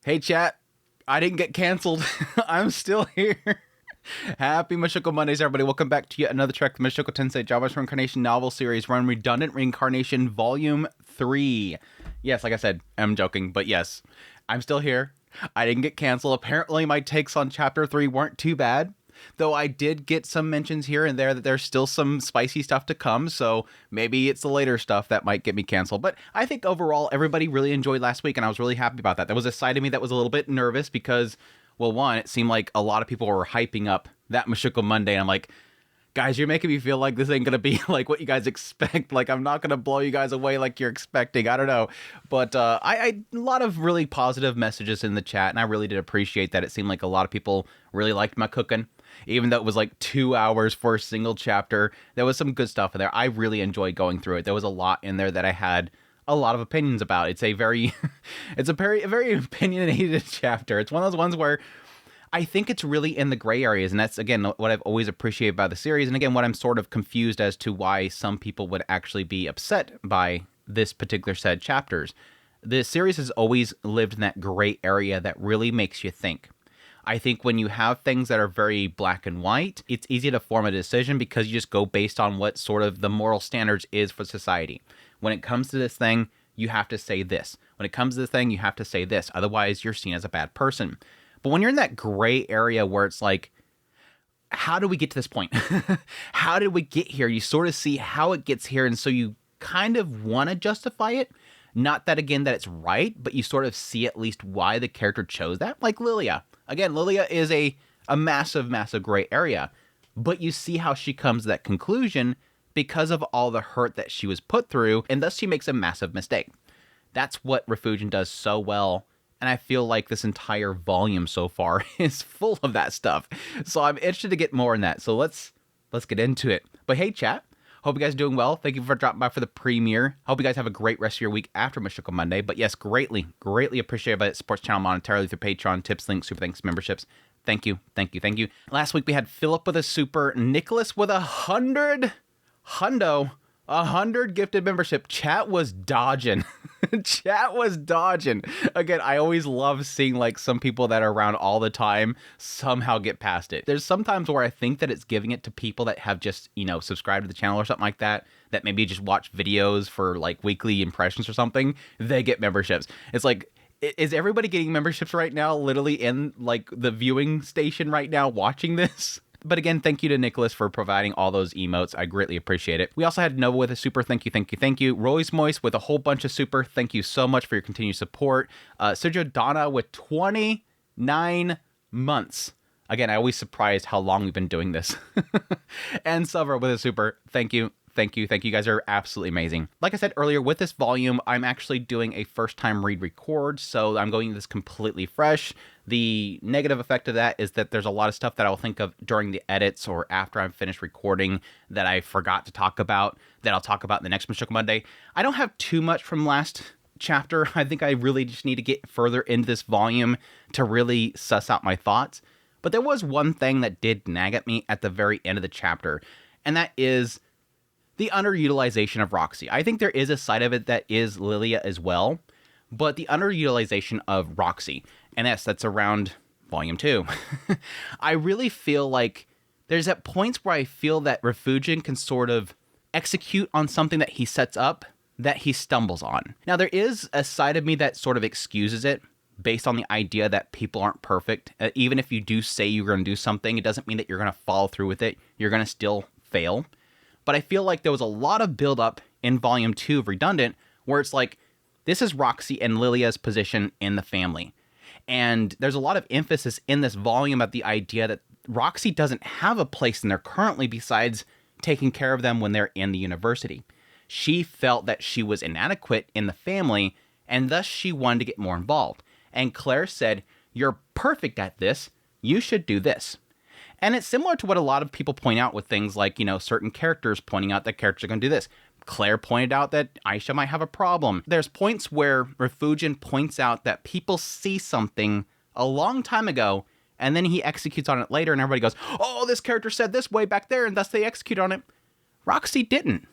Hey chat, I didn't get canceled. I'm still here. Happy Mushoku Mondays, everybody. Welcome back to yet another track, the Mushoku Tensei Jobless Reincarnation novel series run Redundant Reincarnation Vol.3. Yes, like I said, I'm joking, but yes, I'm still here. I didn't get canceled. Apparently my takes on chapter 3 weren't too bad. Though I did get some mentions here and there that there's still some spicy stuff to come, so maybe it's the later stuff that might get me canceled. But I think overall, everybody really enjoyed last week, and I was really happy about that. There was a side of me that was a little bit nervous because, well, one, it seemed like a lot of people were hyping up that Mushoku Monday, and I'm like, guys, you're making me feel like this ain't gonna be like what you guys expect. Like, I'm not gonna blow you guys away like you're expecting. I don't know. But a lot of really positive messages in the chat, and I really did appreciate that. It seemed like a lot of people really liked my cooking. Even though it was like 2 hours for a single chapter, there was some good stuff in there. I really enjoyed going through it. There was a lot in there that I had a lot of opinions about. It's a very, a very opinionated chapter. It's one of those ones where I think it's really in the gray areas, and that's, again, what I've always appreciated about the series, and again, what I'm sort of confused as to why some people would actually be upset by this particular set of chapters. The series has always lived in that gray area that really makes you think. I think when you have things that are very black and white, it's easy to form a decision because you just go based on what sort of the moral standards is for society. When it comes to this thing, you have to say this. When it comes to this thing, you have to say this. Otherwise, you're seen as a bad person. But when you're in that gray area where it's like, how do we get to this point? How did we get here? You sort of see how it gets here, and so you kind of want to justify it. Not that, again, that it's right, but you sort of see at least why the character chose that. Like Lilia. Again, Lilia is a massive, massive gray area, but you see how she comes to that conclusion because of all the hurt that she was put through, and thus she makes a massive mistake. That's what Refugian does so well, and I feel like this entire volume so far is full of that stuff. So I'm interested to get more in that, so let's get into it. But hey, chat. Hope you guys are doing well. Thank you for dropping by for the premiere. Hope you guys have a great rest of your week after Mushoku Monday. But yes, greatly appreciated by it supports channel monetarily through Patreon, tips, links, super thanks, memberships. Thank you. Last week we had Philip with a super, Nicholas with 100 gifted membership. Chat was dodging. Chat was dodging. Again, I always love seeing like some people that are around all the time somehow get past it. There's sometimes where I think that it's giving it to people that have just, subscribed to the channel or something like that, that maybe just watch videos for like weekly impressions or something. They get memberships. It's like, is everybody getting memberships right now, literally in like the viewing station right now watching this? But again, thank you to Nicholas for providing all those emotes. I greatly appreciate it. We also had Nova with a super. Thank you. Royce Moist with a whole bunch of super. Thank you so much for your continued support. Sergio Donna with 29 months. Again, I always surprised how long we've been doing this. And Silver with a super. Thank you. You guys are absolutely amazing. Like I said earlier, with this volume, I'm actually doing a first-time read-record, so I'm going this completely fresh. The negative effect of that is that there's a lot of stuff that I'll think of during the edits or after I'm finished recording that I forgot to talk about, that I'll talk about in the next Mushoku Monday. I don't have too much from last chapter. I think I really just need to get further into this volume to really suss out my thoughts. But there was one thing that did nag at me at the very end of the chapter, and that is the underutilization of Roxy. I think there is a side of it that is Lilia as well, but the underutilization of Roxy, and that's around Volume 2. I really feel like there's at points where I feel that Refugian can sort of execute on something that he sets up that he stumbles on. Now, there is a side of me that sort of excuses it based on the idea that people aren't perfect. Even if you do say you're going to do something, it doesn't mean that you're going to follow through with it. You're going to still fail. But I feel like there was a lot of buildup in Volume 2 of Redundant where it's like, this is Roxy and Lilia's position in the family. And there's a lot of emphasis in this volume at the idea that Roxy doesn't have a place in there currently besides taking care of them when they're in the university. She felt that she was inadequate in the family, and thus she wanted to get more involved. And Claire said, "You're perfect at this. You should do this." And it's similar to what a lot of people point out with things like, certain characters pointing out that characters are going to do this. Claire pointed out that Aisha might have a problem. There's points where Refugian points out that people see something a long time ago, and then he executes on it later, and everybody goes, oh, this character said this way back there, and thus they execute on it. Roxy didn't.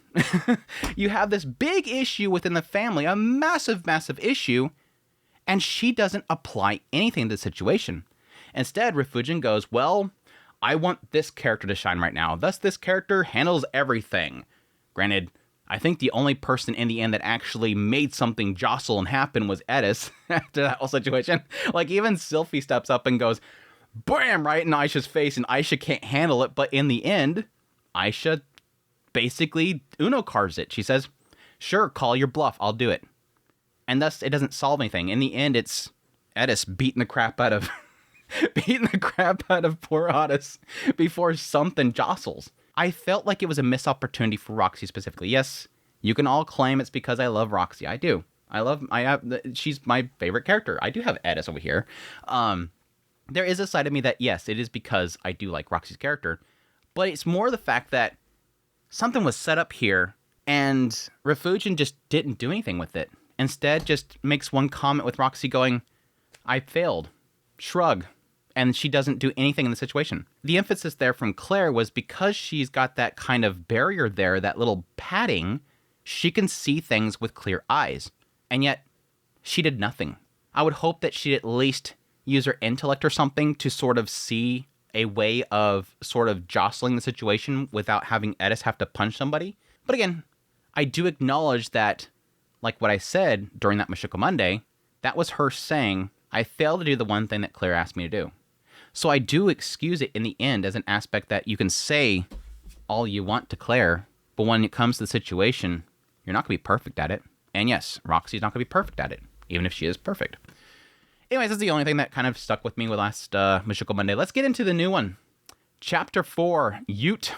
You have this big issue within the family, a massive, massive issue, And she doesn't apply anything to the situation. Instead, Refugin goes, well, I want this character to shine right now. Thus, this character handles everything. Granted, I think the only person in the end that actually made something jostle and happen was Edis after that whole situation. Like, even Sylphie steps up and goes, bam, right in Aisha's face, and Aisha can't handle it. But in the end, Aisha basically Uno cards it. She says, sure, call your bluff. I'll do it. And thus, it doesn't solve anything. In the end, it's Edis beating the crap out of poor Otis before something jostles. I felt like it was a missed opportunity for Roxy specifically. Yes, you can all claim it's because I love Roxy. I do. She's my favorite character. I do have Edis over here. There is a side of me that, yes, it is because I do like Roxy's character, but it's more the fact that something was set up here and Refugin just didn't do anything with it. Instead, just makes one comment with Roxy going, I failed. Shrug. And she doesn't do anything in the situation. The emphasis there from Claire was because she's got that kind of barrier there, that little padding, she can see things with clear eyes. And yet, she did nothing. I would hope that she'd at least use her intellect or something to sort of see a way of sort of jostling the situation without having Edis have to punch somebody. But again, I do acknowledge that, like what I said during that Mushoku Monday, that was her saying, I failed to do the one thing that Claire asked me to do. So I do excuse it in the end as an aspect that you can say all you want to Claire, but when it comes to the situation, you're not going to be perfect at it. And yes, Roxy's not going to be perfect at it, even if she is perfect. Anyways, that's the only thing that kind of stuck with me with last Mushoku Monday. Let's get into the new one. Chapter 4, Ute.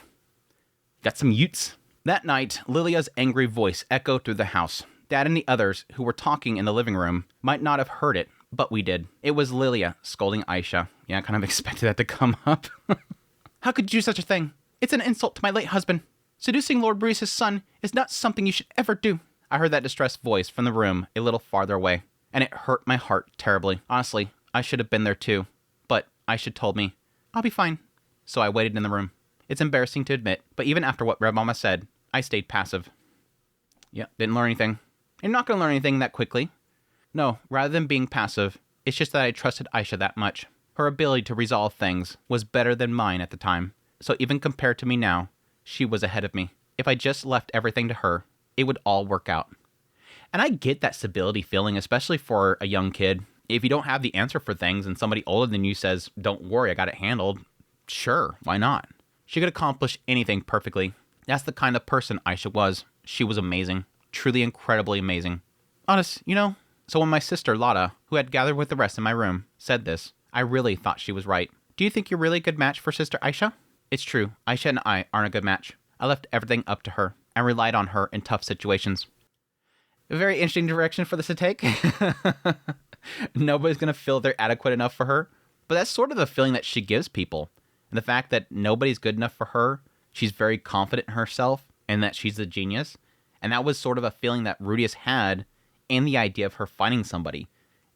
Got some Utes. That night, Lilia's angry voice echoed through the house. Dad and the others, who were talking in the living room, might not have heard it, but we did. It was Lilia scolding Aisha. Yeah, I kind of expected that to come up. How could you do such a thing? It's an insult to my late husband. Seducing Lord Breeze's son is not something you should ever do. I heard that distressed voice from the room a little farther away, and it hurt my heart terribly. Honestly, I should have been there too. But Aisha told me, I'll be fine. So I waited in the room. It's embarrassing to admit, but even after what Red Mama said, I stayed passive. Yeah, didn't learn anything. You're not going to learn anything that quickly. No, rather than being passive, it's just that I trusted Aisha that much. Her ability to resolve things was better than mine at the time. So even compared to me now, she was ahead of me. If I just left everything to her, it would all work out. And I get that stability feeling, especially for a young kid. If you don't have the answer for things and somebody older than you says, don't worry, I got it handled. Sure, why not? She could accomplish anything perfectly. That's the kind of person Aisha was. She was amazing. Truly incredibly amazing. Honest, so when my sister, Lada, who had gathered with the rest in my room, said this, I really thought she was right. Do you think you're really a good match for Sister Aisha? It's true. Aisha and I aren't a good match. I left everything up to her and relied on her in tough situations. A very interesting direction for this to take. Nobody's going to feel they're adequate enough for her. But that's sort of the feeling that she gives people. And the fact that nobody's good enough for her, she's very confident in herself and that she's the genius. And that was sort of a feeling that Rudius had in the idea of her finding somebody,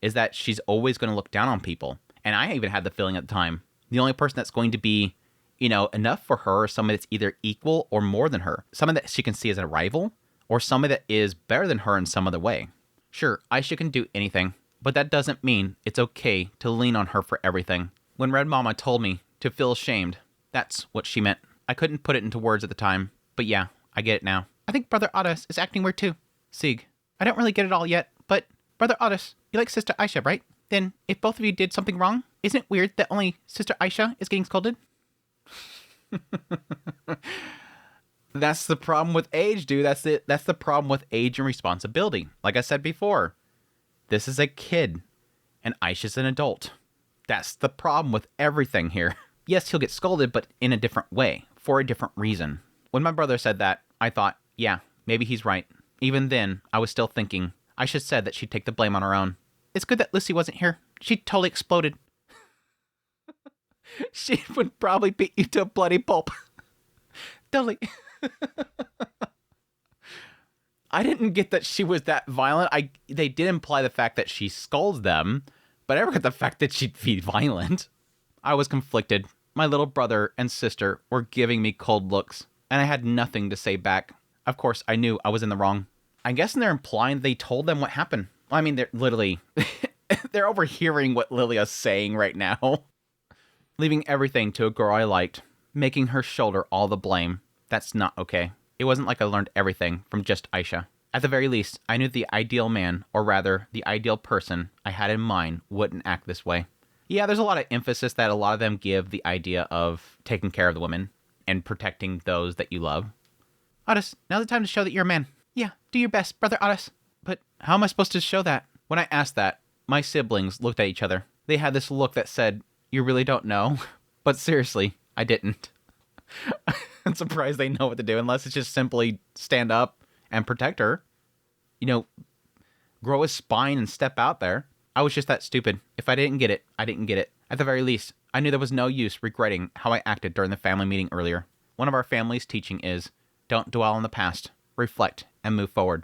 is that she's always going to look down on people. And I even had the feeling at the time, the only person that's going to be, enough for her is somebody that's either equal or more than her. Somebody that she can see as a rival, or somebody that is better than her in some other way. Sure, Aisha can do anything, but that doesn't mean it's okay to lean on her for everything. When Red Mama told me to feel ashamed, that's what she meant. I couldn't put it into words at the time, but yeah, I get it now. I think Brother Otis is acting weird too. Sieg, I don't really get it all yet, but Brother Otis, you like Sister Aisha, right? Then, if both of you did something wrong, isn't it weird that only Sister Aisha is getting scolded? That's the problem with age, dude. That's it. That's the problem with age and responsibility. Like I said before, this is a kid, and Aisha's an adult. That's the problem with everything here. Yes, he'll get scolded, but in a different way, for a different reason. When my brother said that, I thought, yeah, maybe he's right. Even then, I was still thinking, Aisha said that she'd take the blame on her own. It's good that Lucy wasn't here. She totally exploded. She would probably beat you to a bloody pulp. Totally. I didn't get that she was that violent. They did imply the fact that she scolds them, but I never got the fact that she'd be violent. I was conflicted. My little brother and sister were giving me cold looks, and I had nothing to say back. Of course, I knew I was in the wrong. I'm guessing they're implying they told them what happened. Well, I mean, they're literally, They're overhearing what Lilia's saying right now. Leaving everything to a girl I liked, making her shoulder all the blame. That's not okay. It wasn't like I learned everything from just Aisha. At the very least, I knew the ideal man, or rather, the ideal person I had in mind wouldn't act this way. Yeah, there's a lot of emphasis that a lot of them give the idea of taking care of the women and protecting those that you love. Otis, now's the time to show that you're a man. Yeah, do your best, brother Otis. But how am I supposed to show that? When I asked that, my siblings looked at each other. They had this look that said, you really don't know? But seriously, I didn't. I'm surprised they know what to do, unless it's just simply stand up and protect her. You know, grow a spine and step out there. I was just that stupid. If I didn't get it, I didn't get it. At the very least, I knew there was no use regretting how I acted during the family meeting earlier. One of our family's teaching is, don't dwell on the past, reflect, and move forward.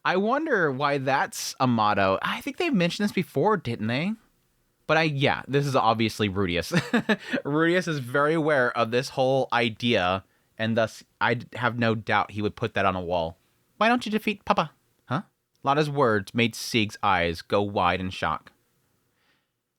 I wonder why that's a motto. I think they've mentioned this before, didn't they? But yeah, this is obviously Rudius. Rudius is very aware of this whole idea, and thus I have no doubt he would put that on a wall. Why don't you defeat Papa? Huh? Lotta's words made Sieg's eyes go wide in shock.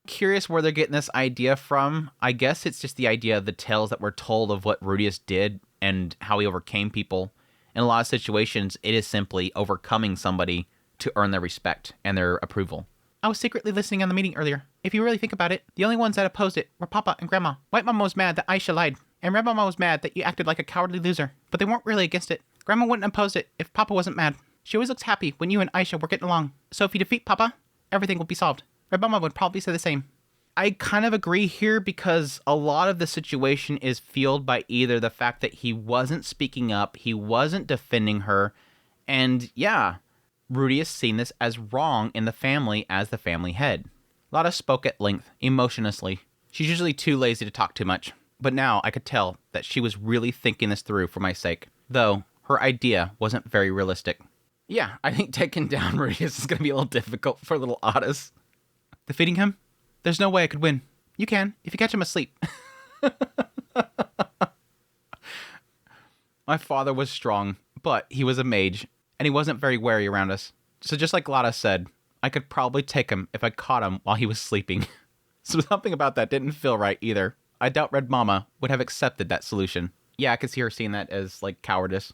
Curious where they're getting this idea from. I guess it's just the idea of the tales that were told of what Rudius did and how he overcame people. In a lot of situations, it is simply overcoming somebody to earn their respect and their approval. I was secretly listening on the meeting earlier. If you really think about it, the only ones that opposed it were Papa and Grandma. White Mama was mad that Aisha lied, and Red Mama was mad that you acted like a cowardly loser, but they weren't really against it. Grandma wouldn't oppose it if Papa wasn't mad. She always looks happy when you and Aisha were getting along. So if you defeat Papa, everything will be solved. Red Mama would probably say the same. I kind of agree here because a lot of the situation is fueled by either the fact that he wasn't speaking up, he wasn't defending her, and yeah, Rudius seen this as wrong in the family as the family head. Lotta spoke at length, emotionlessly. She's usually too lazy to talk too much, but now I could tell that she was really thinking this through for my sake, though her idea wasn't very realistic. Yeah, I think taking down Rudius is going to be a little difficult for little Otis. Defeating him? There's no way I could win. You can, if you catch him asleep. My father was strong, but he was a mage, and he wasn't very wary around us. So just like Lotta said, I could probably take him if I caught him while he was sleeping. So something about that didn't feel right either. I doubt Red Mama would have accepted that solution. Yeah, I could see her seeing that as, like, cowardice.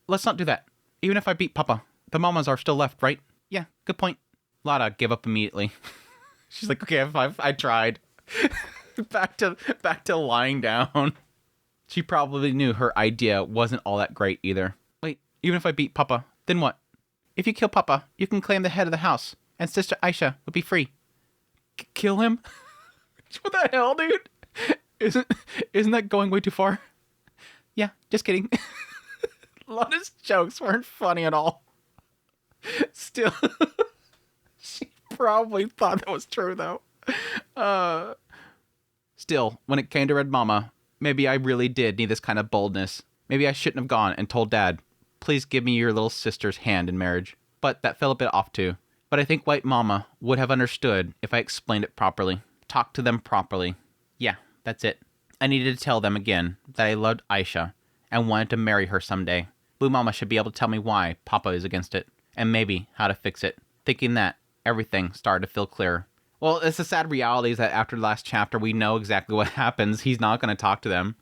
Let's not do that. Even if I beat Papa, the Mamas are still left, right? Yeah, good point. Lotta gave up immediately. She's like, okay, I tried. back to lying down. She probably knew her idea wasn't all that great either. Wait, even if I beat Papa, then what? If you kill Papa, you can claim the head of the house, and Sister Aisha would be free. Kill him? What the hell, dude? Isn't that going way too far? Yeah, just kidding. Lotta's jokes weren't funny at all. Still, she probably thought that was true, though. Still, when it came to Red Mama, maybe I really did need this kind of boldness. Maybe I shouldn't have gone and told Dad, please give me your little sister's hand in marriage. But that fell a bit off too. But I think White Mama would have understood if I explained it properly. Talked to them properly. Yeah, that's it. I needed to tell them again that I loved Aisha and wanted to marry her someday. Blue Mama should be able to tell me why Papa is against it, and maybe how to fix it. Thinking that, everything started to feel clearer. Well, it's the sad reality is that after the last chapter, we know exactly what happens. He's not going to talk to them.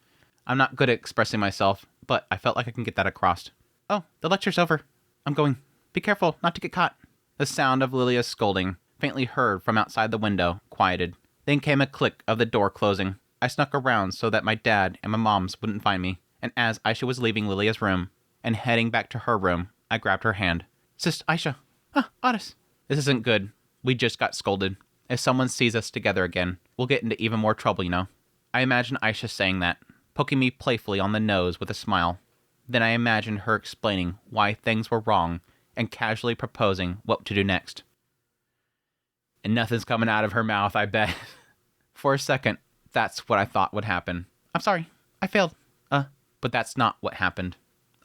I'm not good at expressing myself, but I felt like I can get that across. Oh, the lecture's over. I'm going. Be careful not to get caught. The sound of Lilia's scolding, faintly heard from outside the window, quieted. Then came a click of the door closing. I snuck around so that my dad and my moms wouldn't find me, and as Aisha was leaving Lilia's room and heading back to her room, I grabbed her hand. Sis, Aisha. Otis. This isn't good. We just got scolded. If someone sees us together again, we'll get into even more trouble, you know. I imagine Aisha saying that, poking me playfully on the nose with a smile. Then I imagined her explaining why things were wrong and casually proposing what to do next. And nothing's coming out of her mouth, I bet. For a second, that's what I thought would happen. I'm sorry, I failed. But that's not what happened.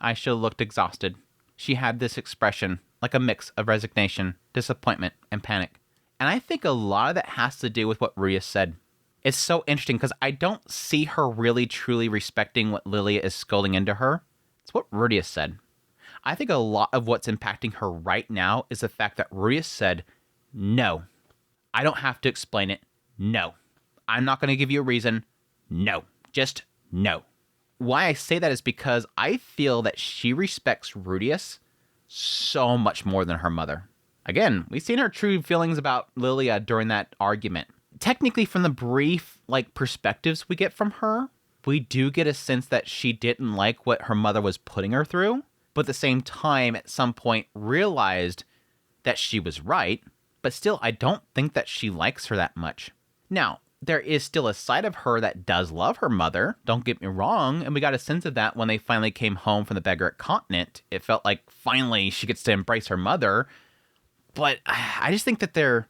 Aisha looked exhausted. She had this expression, like a mix of resignation, disappointment, and panic. And I think a lot of that has to do with what Rudius said. It's so interesting because I don't see her really truly respecting what Lilia is scolding into her. It's what Rudius said. I think a lot of what's impacting her right now is the fact that Rudius said, No. I don't have to explain it. No. I'm not going to give you a reason. No. Just no. Why I say that is because I feel that she respects Rudius so much more than her mother. Again, we've seen her true feelings about Lilia during that argument. Technically, from the brief perspectives we get from her, we do get a sense that she didn't like what her mother was putting her through, but at the same time, at some point, realized that she was right, but still, I don't think that she likes her that much. Now, there is still a side of her that does love her mother, don't get me wrong, and we got a sense of that when they finally came home from the Begaric continent. It felt like finally she gets to embrace her mother, but I just think that there's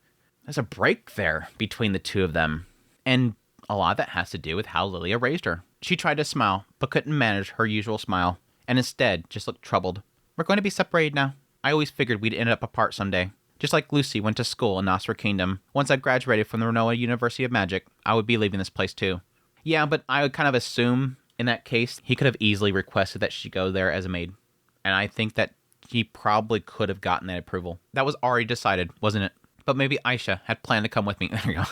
a break there between the two of them, and a lot of that has to do with how Lilia raised her. She tried to smile, but couldn't manage her usual smile, and instead just looked troubled. We're going to be separated now. I always figured we'd end up apart someday. Just like Lucy went to school in Nostra Kingdom. Once I graduated from the Renoa University of Magic, I would be leaving this place too. Yeah, but I would kind of assume, in that case, he could have easily requested that she go there as a maid. And I think that he probably could have gotten that approval. That was already decided, wasn't it? But maybe Aisha had planned to come with me. There we go.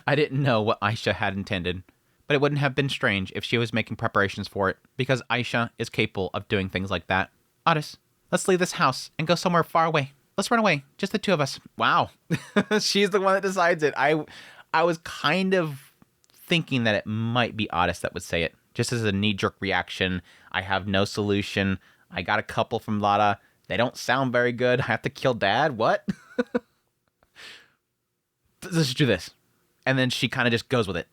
I didn't know what Aisha had intended. But it wouldn't have been strange if she was making preparations for it, because Aisha is capable of doing things like that. Otis, let's leave this house and go somewhere far away. Let's run away. Just the two of us. Wow. She's the one that decides it. I was kind of thinking that it might be Otis that would say it. Just as a knee-jerk reaction. I have no solution. I got a couple from Lada. They don't sound very good. I have to kill Dad? What? Let's do this. And then she kind of just goes with it.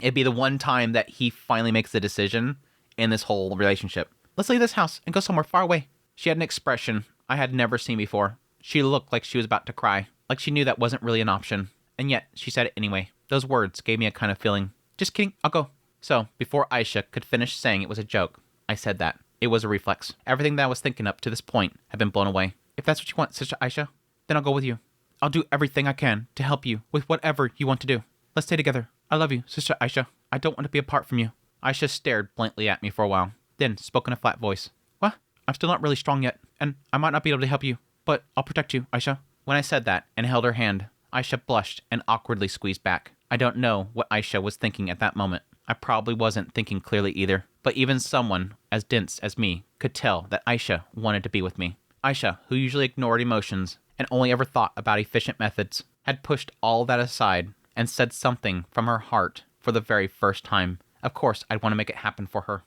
It'd be the one time that he finally makes the decision in this whole relationship. Let's leave this house and go somewhere far away. She had an expression I had never seen before. She looked like she was about to cry, like she knew that wasn't really an option. And yet, she said it anyway. Those words gave me a kind of feeling. Just kidding, I'll go. So, before Aisha could finish saying it was a joke, I said that. It was a reflex. Everything that I was thinking up to this point had been blown away. If that's what you want, Sister Aisha, then I'll go with you. I'll do everything I can to help you with whatever you want to do. Let's stay together. I love you, Sister Aisha. I don't want to be apart from you. Aisha stared blankly at me for a while, then spoke in a flat voice. What? I'm still not really strong yet, and I might not be able to help you. But I'll protect you, Aisha. When I said that and held her hand, Aisha blushed and awkwardly squeezed back. I don't know what Aisha was thinking at that moment. I probably wasn't thinking clearly either. But even someone as dense as me could tell that Aisha wanted to be with me. Aisha, who usually ignored emotions and only ever thought about efficient methods, had pushed all that aside and said something from her heart for the very first time. Of course, I'd want to make it happen for her.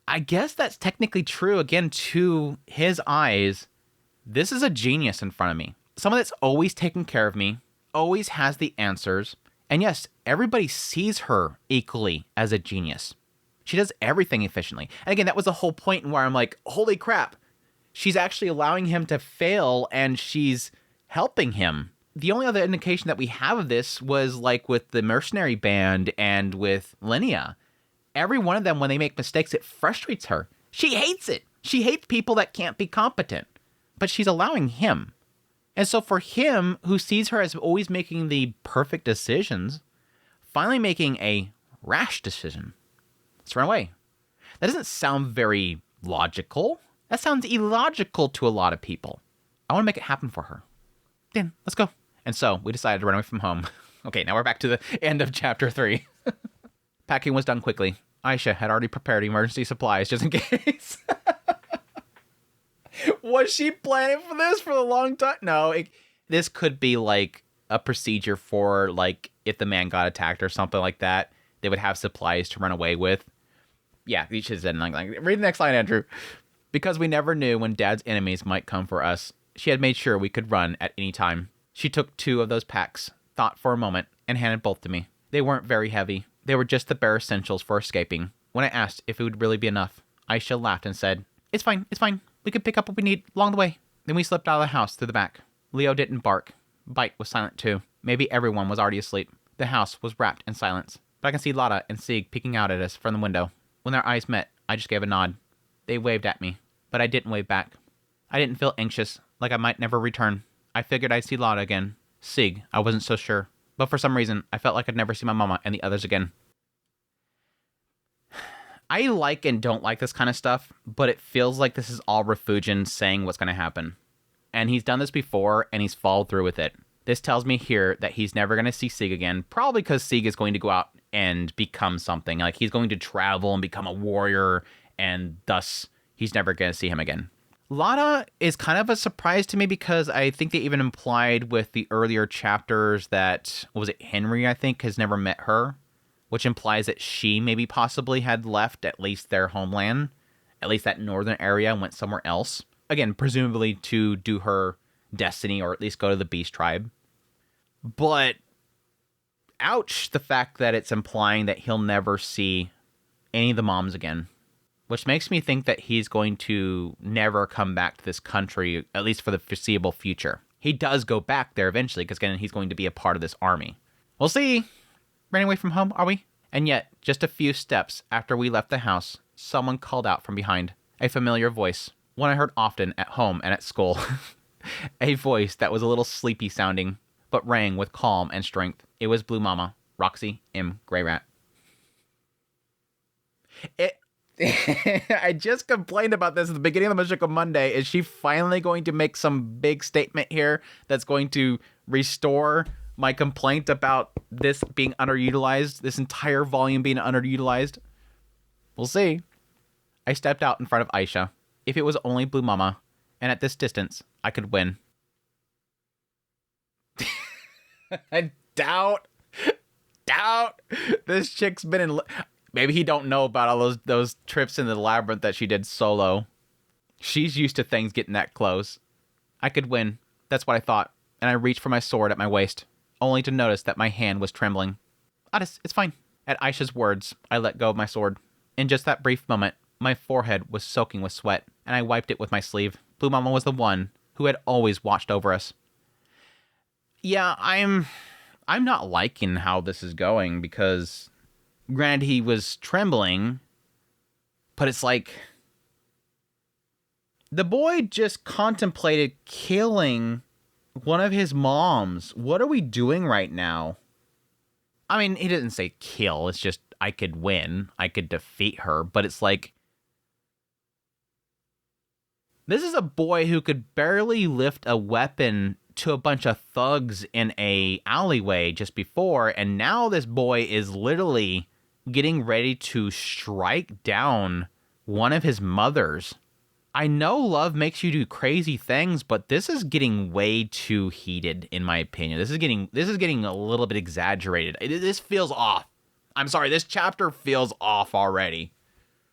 I guess that's technically true. Again, to his eyes, this is a genius in front of me. Someone that's always taken care of me, always has the answers. And yes, everybody sees her equally as a genius. She does everything efficiently. And again, that was the whole point where I'm like, holy crap. She's actually allowing him to fail and she's helping him. The only other indication that we have of this was like with the mercenary band and with Linnea. Every one of them, when they make mistakes, it frustrates her. She hates it. She hates people that can't be competent. But she's allowing him. And so for him, who sees her as always making the perfect decisions, finally making a rash decision. Let's run away. That doesn't sound very logical. That sounds illogical to a lot of people. I want to make it happen for her. Then, let's go. And so, we decided to run away from home. Okay, now we're back to the end of chapter 3. Packing was done quickly. Aisha had already prepared emergency supplies just in case. Was she planning for this for a long time? No, this could be like a procedure for like if the man got attacked or something like that. They would have supplies to run away with. Yeah, you should have said like read the next line, Andrew. Because we never knew when Dad's enemies might come for us, she had made sure we could run at any time. She took 2 of those packs, thought for a moment, and handed both to me. They weren't very heavy. They were just the bare essentials for escaping. When I asked if it would really be enough, Aisha laughed and said, It's fine. We could pick up what we need along the way. Then we slipped out of the house through the back. Leo didn't bark. Bite was silent too. Maybe everyone was already asleep. The house was wrapped in silence. But I can see Lada and Sieg peeking out at us from the window. When their eyes met, I just gave a nod. They waved at me, but I didn't wave back. I didn't feel anxious, like I might never return. I figured I'd see Lada again. Sieg, I wasn't so sure. But for some reason, I felt like I'd never see my mama and the others again. I like and don't like this kind of stuff, but it feels like this is all Refugin saying what's going to happen. And he's done this before, and he's followed through with it. This tells me here that he's never going to see Sieg again, probably because Sieg is going to go out and become something. Like, he's going to travel and become a warrior, and thus he's never going to see him again. Lana is kind of a surprise to me because I think they even implied with the earlier chapters that, what was it, Henry, I think, has never met her, which implies that she maybe possibly had left at least their homeland, at least that northern area, and went somewhere else. Again, presumably to do her destiny or at least go to the Beast Tribe. But ouch, the fact that it's implying that he'll never see any of the moms again, which makes me think that he's going to never come back to this country, at least for the foreseeable future. He does go back there eventually because, again, he's going to be a part of this army. We'll see. Running away from home, are we? And yet, just a few steps after we left the house, someone called out from behind. A familiar voice, one I heard often at home and at school. A voice that was a little sleepy sounding, but rang with calm and strength. It was Blue Mama, Roxy M. Grey Rat. I just complained about this at the beginning of the Mushoku Monday. Is she finally going to make some big statement here that's going to restore my complaint about this being underutilized, this entire volume being underutilized? We'll see. I stepped out in front of Aisha. If it was only Blue Mama, and at this distance, I could win. I doubt. This chick's been in... Maybe he don't know about all those trips in the labyrinth that she did solo. She's used to things getting that close. I could win. That's what I thought. And I reached for my sword at my waist, only to notice that my hand was trembling. Otis, it's fine. At Aisha's words, I let go of my sword. In just that brief moment, my forehead was soaking with sweat, and I wiped it with my sleeve. Blue Mama was the one who had always watched over us. Yeah, I'm not liking how this is going because... Granted, he was trembling, but it's like the boy just contemplated killing one of his moms. What are we doing right now? I mean, he didn't say kill. It's just I could win. I could defeat her. But it's like this is a boy who could barely lift a weapon to a bunch of thugs in a alleyway just before. And now this boy is literally getting ready to strike down one of his mothers. I know love makes you do crazy things, but this is getting way too heated, in my opinion. This is getting a little bit exaggerated. This feels off. I'm sorry, this chapter feels off already.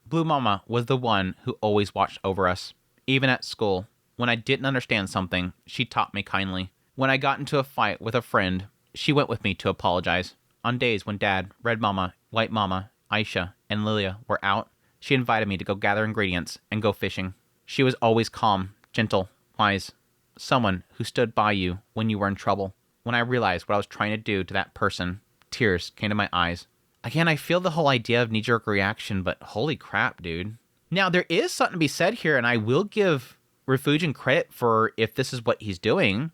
Blue Mama was the one who always watched over us. Even at school, when I didn't understand something, she taught me kindly. When I got into a fight with a friend, she went with me to apologize. On days when Dad, Red Mama, White Mama, Aisha, and Lilia were out, she invited me to go gather ingredients and go fishing. She was always calm, gentle, wise. Someone who stood by you when you were in trouble. When I realized what I was trying to do to that person, tears came to my eyes. Again, I feel the whole idea of knee-jerk reaction, but holy crap, dude. Now, there is something to be said here, and I will give Refugin credit for if this is what he's doing.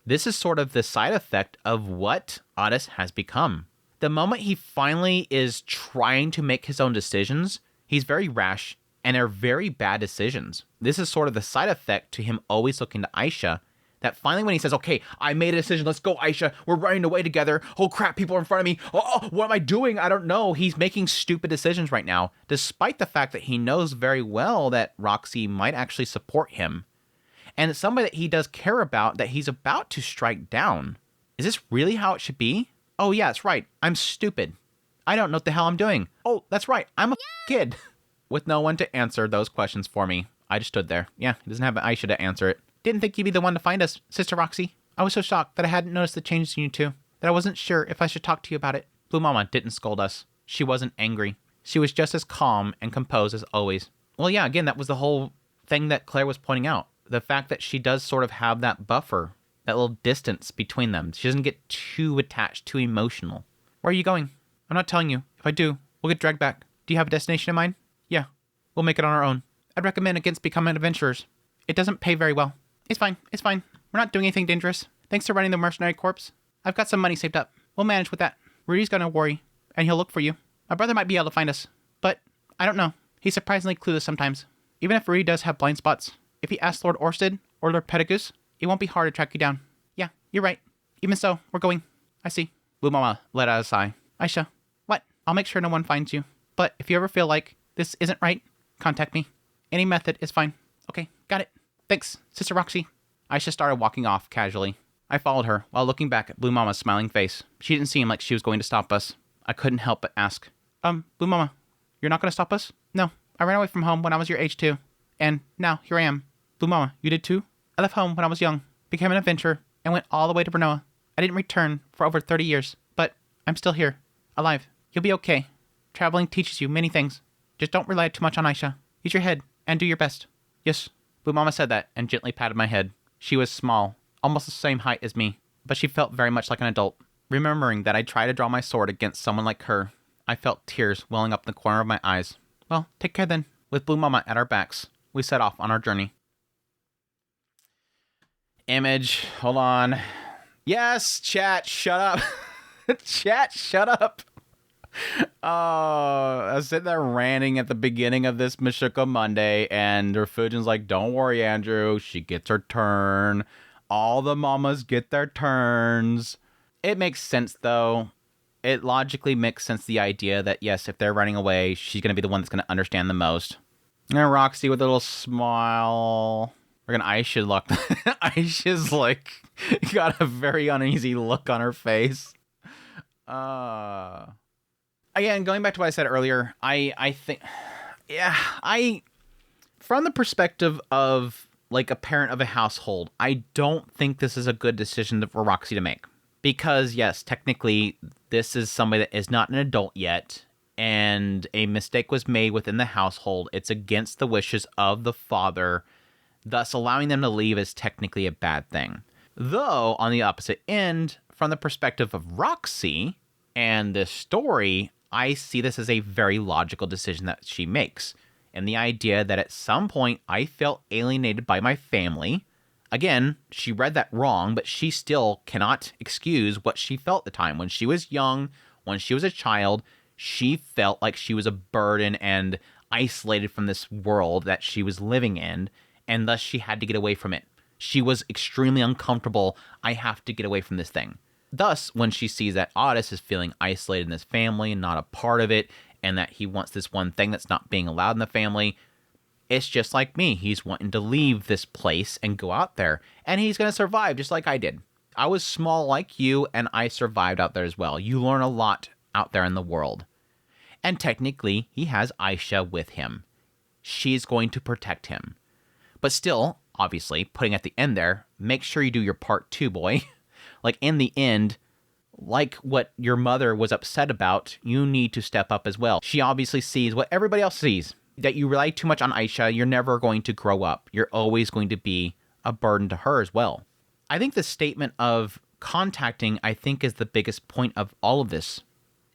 This is sort of the side effect of what Otis has become. The moment he finally is trying to make his own decisions, he's very rash, and they're very bad decisions. This is sort of the side effect to him always looking to Aisha, that finally when he says, okay, I made a decision, let's go, Aisha, we're running away together, oh crap, people are in front of me, oh, what am I doing? I don't know. He's making stupid decisions right now, despite the fact that he knows very well that Roxy might actually support him. And it's somebody that he does care about that he's about to strike down. Is this really how it should be? Oh yeah, that's right. I'm stupid. I don't know what the hell I'm doing. Oh, that's right. I'm a kid. With no one to answer those questions for me, I just stood there. Yeah, he doesn't have Aisha to answer it. Didn't think you'd be the one to find us, Sister Roxy. I was so shocked that I hadn't noticed the changes in you two, that I wasn't sure if I should talk to you about it. Blue Mama didn't scold us. She wasn't angry. She was just as calm and composed as always. Well, yeah, again, that was the whole thing that Claire was pointing out. The fact that she does sort of have that buffer, that little distance between them. She doesn't get too attached, too emotional. Where are you going? I'm not telling you. If I do, we'll get dragged back. Do you have a destination in mind? Yeah, we'll make it on our own. I'd recommend against becoming adventurers. It doesn't pay very well. It's fine. We're not doing anything dangerous. Thanks to running the mercenary corps. I've got some money saved up. We'll manage with that. Rudy's gonna worry, and he'll look for you. My brother might be able to find us, but I don't know. He's surprisingly clueless sometimes. Even if Rudy does have blind spots, if he asks Lord Orsted, Or Lord Pedigus. It won't be hard to track you down. Yeah, you're right. Even so, we're going. I see. Blue Mama let out a sigh. Aisha, what? I'll make sure no one finds you. But if you ever feel like this isn't right, contact me. Any method is fine. Okay, got it. Thanks, Sister Roxy. Aisha started walking off casually. I followed her while looking back at Blue Mama's smiling face. She didn't seem like she was going to stop us. I couldn't help but ask, Blue Mama, you're not going to stop us? No, I ran away from home when I was your age too. And now, here I am. Blue Mama, you did too? I left home when I was young, became an adventurer, and went all the way to Bernoa. I didn't return for over 30 years, but I'm still here, alive. You'll be okay. Traveling teaches you many things. Just don't rely too much on Aisha. Use your head and do your best. Yes. Blue Mama said that and gently patted my head. She was small, almost the same height as me, but she felt very much like an adult. Remembering that I tried to draw my sword against someone like her, I felt tears welling up in the corner of my eyes. Well, take care then. With Blue Mama at our backs, we set off on our journey. Image, hold on. Yes, chat, shut up. Chat, shut up. Oh, I was sitting there ranting at the beginning of this Mushoku Monday, and Refugion's like, don't worry, Andrew, she gets her turn. All the mamas get their turns. It makes sense, though. It logically makes sense, the idea that, yes, if they're running away, she's going to be the one that's going to understand the most. And Roxy with a little smile. We're going to Aisha look. Aisha's like, got a very uneasy look on her face. Again, going back to what I said earlier, I think, from the perspective of, like, a parent of a household, I don't think this is a good decision for Roxy to make. Because, yes, technically, this is somebody that is not an adult yet, and a mistake was made within the household. It's against the wishes of the father, thus allowing them to leave is technically a bad thing. Though, on the opposite end, from the perspective of Roxy and this story, I see this as a very logical decision that she makes. And the idea that at some point I felt alienated by my family. Again, she read that wrong, but she still cannot excuse what she felt at the time. When she was young, when she was a child, she felt like she was a burden and isolated from this world that she was living in, and thus she had to get away from it. She was extremely uncomfortable. I have to get away from this thing. Thus, when she sees that Otis is feeling isolated in this family and not a part of it, and that he wants this one thing that's not being allowed in the family, it's just like me. He's wanting to leave this place and go out there, and he's going to survive just like I did. I was small like you, and I survived out there as well. You learn a lot out there in the world. And technically, he has Aisha with him. She's going to protect him. But still, obviously, putting at the end there, make sure you do your part too, boy. Like, in the end, like what your mother was upset about, you need to step up as well. She obviously sees what everybody else sees. That you rely too much on Aisha, you're never going to grow up. You're always going to be a burden to her as well. I think the statement of contacting, I think, is the biggest point of all of this.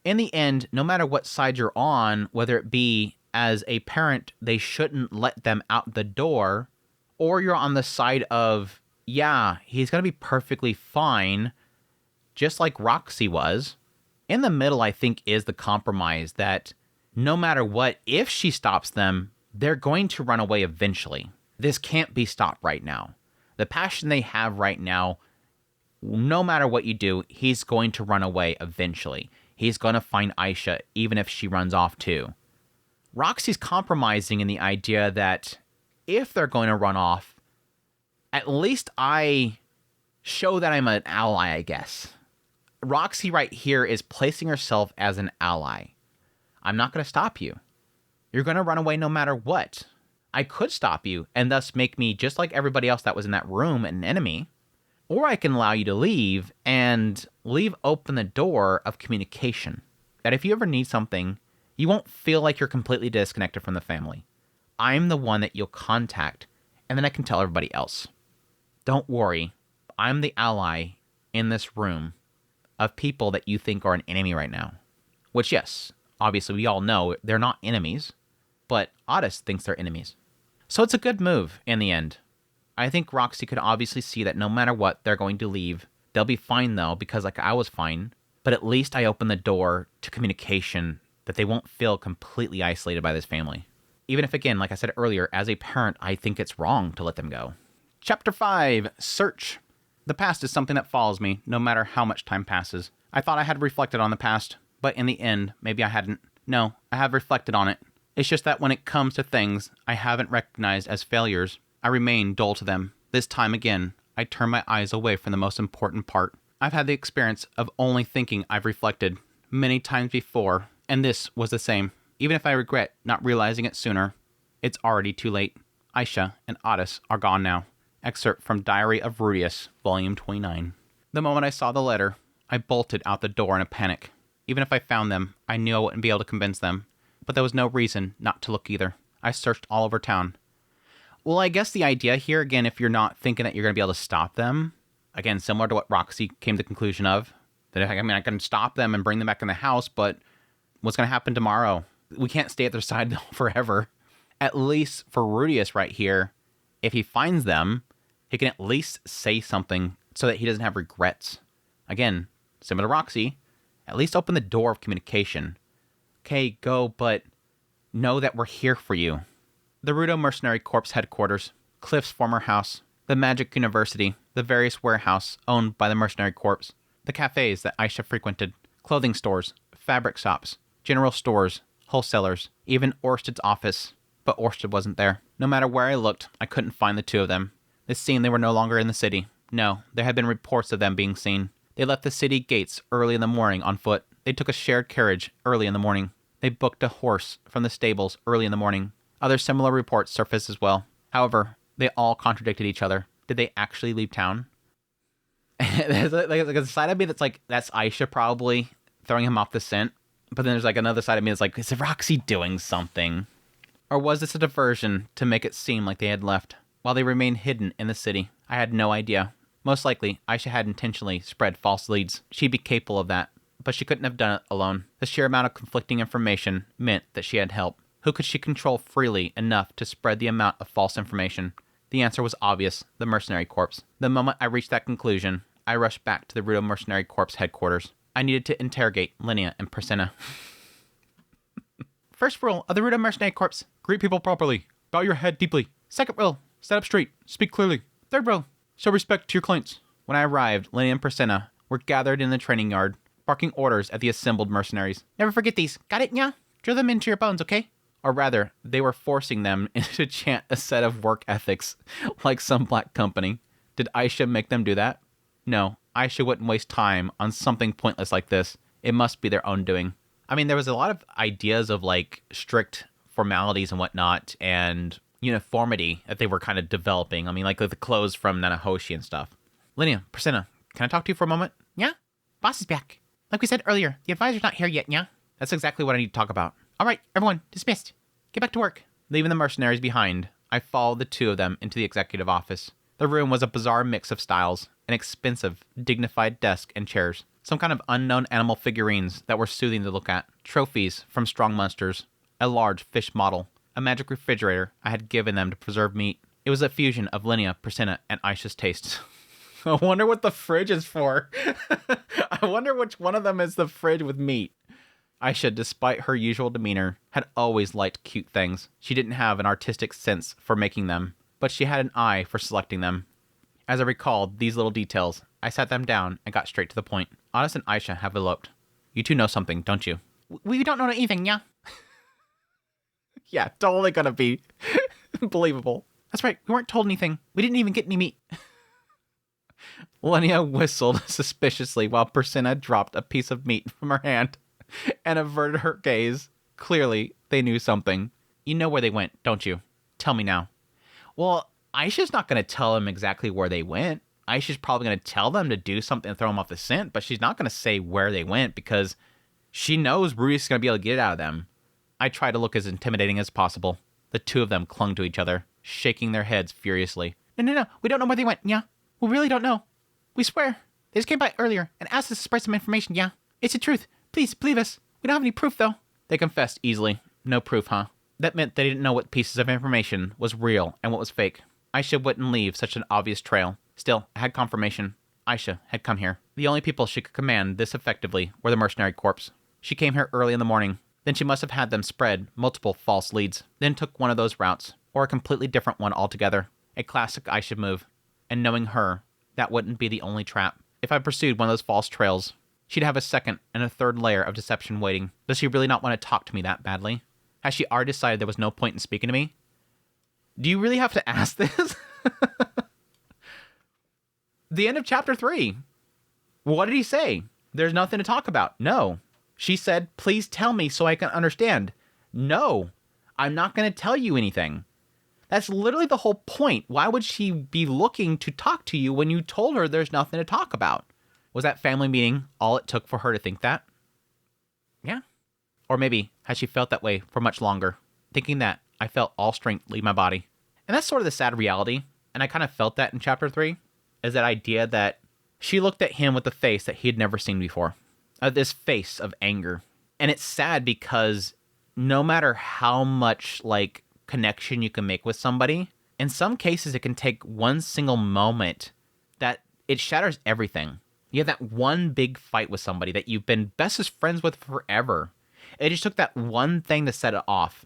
In the end, no matter what side you're on, whether it be as a parent, they shouldn't let them out the door, or you're on the side of, yeah, he's going to be perfectly fine, just like Roxy was. In the middle, I think, is the compromise that no matter what, if she stops them, they're going to run away eventually. This can't be stopped right now. The passion they have right now, no matter what you do, he's going to run away eventually. He's going to find Aisha, even if she runs off too. Roxy's compromising in the idea that if they're going to run off, at least I show that I'm an ally, I guess. Roxy right here is placing herself as an ally. I'm not going to stop you. You're going to run away no matter what. I could stop you and thus make me, just like everybody else that was in that room, an enemy. Or I can allow you to leave and leave open the door of communication. That if you ever need something, you won't feel like you're completely disconnected from the family. I'm the one that you'll contact, and then I can tell everybody else. Don't worry. I'm the ally in this room of people that you think are an enemy right now. Which, yes, obviously we all know they're not enemies, but Otis thinks they're enemies. So it's a good move in the end. I think Roxy could obviously see that no matter what, they're going to leave. They'll be fine though, because like I was fine, but at least I opened the door to communication that they won't feel completely isolated by this family. Even if, again, like I said earlier, as a parent, I think it's wrong to let them go. Chapter 5, Search. The past is something that follows me, no matter how much time passes. I thought I had reflected on the past, but in the end, maybe I hadn't. No, I have reflected on it. It's just that when it comes to things I haven't recognized as failures, I remain dull to them. This time again, I turn my eyes away from the most important part. I've had the experience of only thinking I've reflected many times before, and this was the same. Even if I regret not realizing it sooner, it's already too late. Aisha and Otis are gone now. Excerpt from Diary of Rudius, Volume 29. The moment I saw the letter, I bolted out the door in a panic. Even if I found them, I knew I wouldn't be able to convince them. But there was no reason not to look either. I searched all over town. Well, I guess the idea here, again, if you're not thinking that you're going to be able to stop them, again, similar to what Roxy came to the conclusion of, that I can stop them and bring them back in the house, but what's going to happen tomorrow? We can't stay at their side forever. At least for Rudius right here, if he finds them, he can at least say something so that he doesn't have regrets. Again, similar to Roxy, at least open the door of communication. Okay, go, but know that we're here for you. The Rudo Mercenary Corps headquarters, Cliff's former house, the Magic University, the various warehouse owned by the Mercenary Corps, the cafes that Aisha frequented, clothing stores, fabric shops, general stores, wholesalers, even Orsted's office. But Orsted wasn't there. No matter where I looked, I couldn't find the two of them. It seemed they were no longer in the city. No, there had been reports of them being seen. They left the city gates early in the morning on foot. They took a shared carriage early in the morning. They booked a horse from the stables early in the morning. Other similar reports surfaced as well. However, they all contradicted each other. Did they actually leave town? There's like a side of me that's like, that's Aisha probably throwing him off the scent. But then there's like another side of me that's like, is Roxy doing something? Or was this a diversion to make it seem like they had left? While they remained hidden in the city, I had no idea. Most likely, Aisha had intentionally spread false leads. She'd be capable of that, but she couldn't have done it alone. The sheer amount of conflicting information meant that she had help. Who could she control freely enough to spread the amount of false information? The answer was obvious, the Mercenary Corps. The moment I reached that conclusion, I rushed back to the Rudo Mercenary Corps headquarters. I needed to interrogate Linnea and Priscilla. First rule of the Rudo Mercenary Corps: greet people properly. Bow your head deeply. Second rule: stand up straight. Speak clearly. Third rule: show respect to your clients. When I arrived, Linnea and Priscilla were gathered in the training yard, barking orders at the assembled mercenaries. Never forget these. Got it, nya? Drill them into your bones, okay? Or rather, they were forcing them to chant a set of work ethics, like some black company. Did Aisha make them do that? No, Aisha wouldn't waste time on something pointless like this. It must be their own doing. I mean, there was a lot of ideas of like strict formalities and whatnot, and uniformity that they were kind of developing. I mean, like the clothes from Nanahoshi and stuff. Linnea, Priscilla, can I talk to you for a moment? Yeah? Boss is back. Like we said earlier, the advisor's not here yet, yeah? That's exactly what I need to talk about. All right, everyone, dismissed. Get back to work. Leaving the mercenaries behind, I followed the two of them into the executive office. The room was a bizarre mix of styles, an expensive, dignified desk and chairs, some kind of unknown animal figurines that were soothing to look at, trophies from strong monsters, a large fish model, a magic refrigerator I had given them to preserve meat. It was a fusion of Linnea, Priscilla, and Aisha's tastes. I wonder what the fridge is for. I wonder which one of them is the fridge with meat. Aisha, despite her usual demeanor, had always liked cute things. She didn't have an artistic sense for making them, but she had an eye for selecting them. As I recalled these little details, I sat them down and got straight to the point. Otis and Aisha have eloped. You two know something, don't you? We don't know anything, yeah? Yeah, totally gonna be believable. That's right, we weren't told anything. We didn't even get any meat. Linnea whistled suspiciously while Priscilla dropped a piece of meat from her hand and averted her gaze. Clearly, they knew something. You know where they went, don't you? Tell me now. Well, Aisha's not going to tell them exactly where they went. Aisha's probably going to tell them to do something and throw them off the scent, but she's not going to say where they went because she knows Rudy's going to be able to get it out of them. I tried to look as intimidating as possible. The two of them clung to each other, shaking their heads furiously. No. We don't know where they went, yeah? We really don't know. We swear. They just came by earlier and asked us to spread some information, yeah? It's the truth. Please, believe us. We don't have any proof, though. They confessed easily. No proof, huh? That meant they didn't know what pieces of information was real and what was fake. Aisha wouldn't leave such an obvious trail. Still, I had confirmation. Aisha had come here. The only people she could command this effectively were the mercenary corps. She came here early in the morning. Then she must have had them spread multiple false leads. Then took one of those routes, or a completely different one altogether. A classic Aisha move. And knowing her, that wouldn't be the only trap. If I pursued one of those false trails, she'd have a second and a third layer of deception waiting. Does she really not want to talk to me that badly? Has she already decided there was no point in speaking to me? Do you really have to ask this? The end of chapter 3. What did he say? There's nothing to talk about. No. She said, please tell me so I can understand. No. I'm not going to tell you anything. That's literally the whole point. Why would she be looking to talk to you when you told her there's nothing to talk about? Was that family meeting all it took for her to think that? Yeah. Or maybe has she felt that way for much longer, thinking that I felt all strength leave my body. And that's sort of the sad reality, and I kind of felt that in chapter 3, is that idea that she looked at him with a face that he had never seen before. This face of anger. And it's sad because no matter how much, connection you can make with somebody, in some cases it can take one single moment that it shatters everything. You have that one big fight with somebody that you've been bestest friends with forever. It just took that one thing to set it off,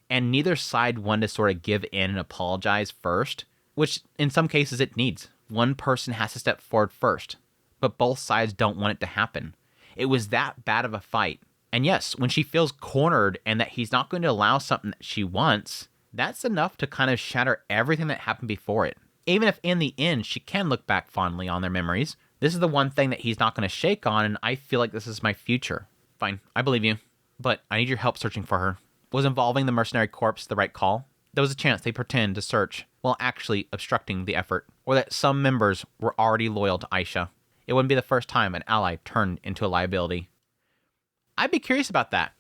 and neither side wanted to sort of give in and apologize first, which in some cases it needs. One person has to step forward first, but both sides don't want it to happen. It was that bad of a fight. And yes, when she feels cornered and that he's not going to allow something that she wants, that's enough to kind of shatter everything that happened before it. Even if in the end she can look back fondly on their memories, this is the one thing that he's not going to shake on, and I feel like this is my future. Fine, I believe you, but I need your help searching for her. Was involving the mercenary corps the right call? There was a chance they pretend to search while actually obstructing the effort, or that some members were already loyal to Aisha. It wouldn't be the first time an ally turned into a liability. I'd be curious about that,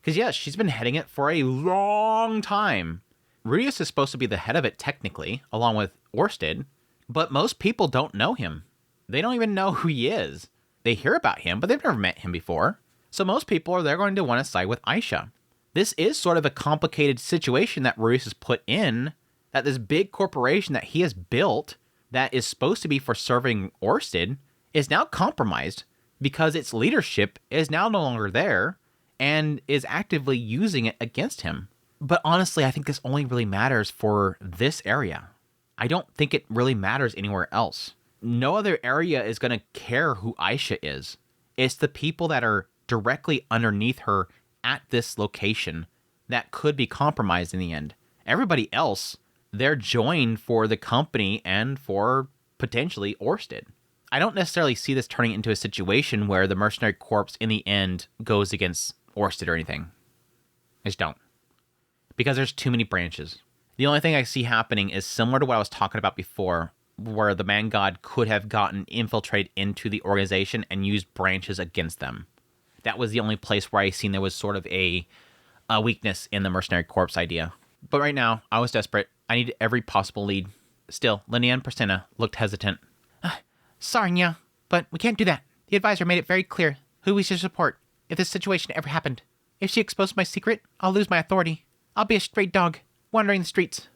because yes, she's been heading it for a long time. Rudius is supposed to be the head of it technically, along with Orsted, but most people don't know him. They don't even know who he is. They hear about him, but they've never met him before. So most people they're going to want to side with Aisha. This is sort of a complicated situation that Rudius has put in, that this big corporation that he has built that is supposed to be for serving Orsted is now compromised because its leadership is now no longer there and is actively using it against him. But honestly, I think this only really matters for this area. I don't think it really matters anywhere else. No other area is going to care who Aisha is. It's the people that are directly underneath her at this location that could be compromised in the end. Everybody else, they're joined for the company and for potentially Orsted. I don't necessarily see this turning into a situation where the mercenary corps in the end goes against Orsted or anything. I just don't. Because there's too many branches. The only thing I see happening is similar to what I was talking about before, where the man god could have gotten infiltrated into the organization and used branches against them. That was the only place where I seen there was sort of a weakness in the mercenary corps idea. But right now, I was desperate. I needed every possible lead. Still, Linnea and Priscilla looked hesitant. Sorry, Nya, but we can't do that. The advisor made it very clear who we should support if this situation ever happened. If she exposed my secret, I'll lose my authority. I'll be a stray dog, wandering the streets.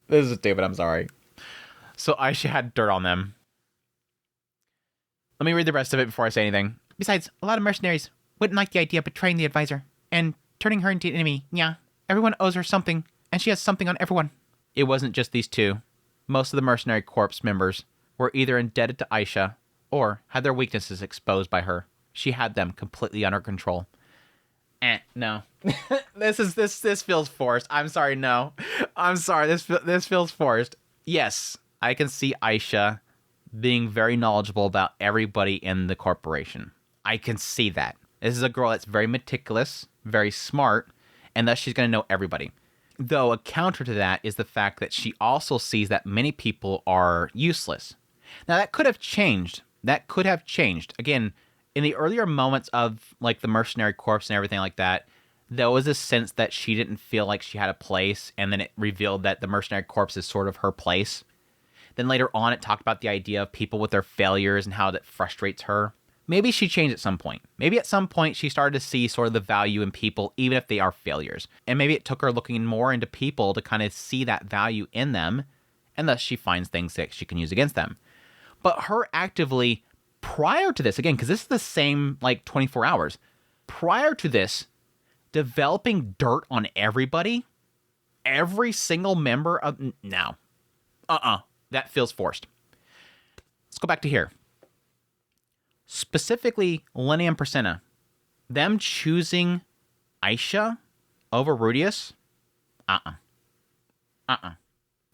This is David, I'm sorry. So Aisha had dirt on them. Let me read the rest of it before I say anything. Besides, a lot of mercenaries wouldn't like the idea of betraying the advisor and turning her into an enemy. Yeah, everyone owes her something, and she has something on everyone. It wasn't just these two. Most of the mercenary corps members were either indebted to Aisha or had their weaknesses exposed by her. She had them completely under control. No. This feels forced. I'm sorry, no. I'm sorry, this feels forced. Yes, I can see Aisha being very knowledgeable about everybody in the corporation. I can see that. This is a girl that's very meticulous, very smart, and thus she's going to know everybody. Though a counter to that is the fact that she also sees that many people are useless. Now that could have changed. Again, in the earlier moments of the mercenary corps and everything like that, there was a sense that she didn't feel like she had a place, and then it revealed that the mercenary corps is sort of her place. Then later on, it talked about the idea of people with their failures and how that frustrates her. Maybe she changed at some point. Maybe at some point she started to see sort of the value in people, even if they are failures. And maybe it took her looking more into people to kind of see that value in them, and thus she finds things that she can use against them. But her actively, prior to this, again, because this is the same 24 hours, prior to this, developing dirt on everybody every single member of... No. That feels forced. Let's go back to here. Specifically, Linnea and Priscilla. Them choosing Aisha over Rudius?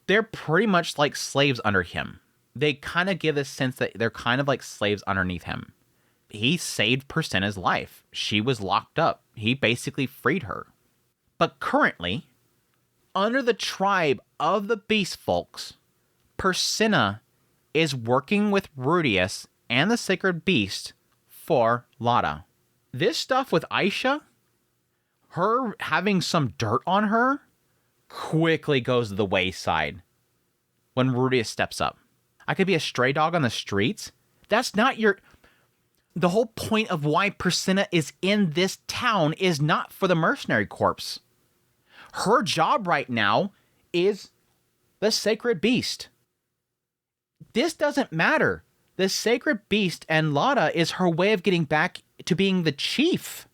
They're pretty much like slaves under him. They kind of give this sense that they're kind of like slaves underneath him. He saved Priscilla's life. She was locked up. He basically freed her. But currently, under the tribe of the Beast Folks, Priscilla is working with Rudius and the Sacred Beast for Lada. This stuff with Aisha, her having some dirt on her, quickly goes to the wayside when Rudius steps up. I could be a stray dog on the streets. That's not your... The whole point of why Priscilla is in this town is not for the mercenary corps. Her job right now is the Sacred Beast. This doesn't matter. The Sacred Beast and Lada is her way of getting back to being the chief.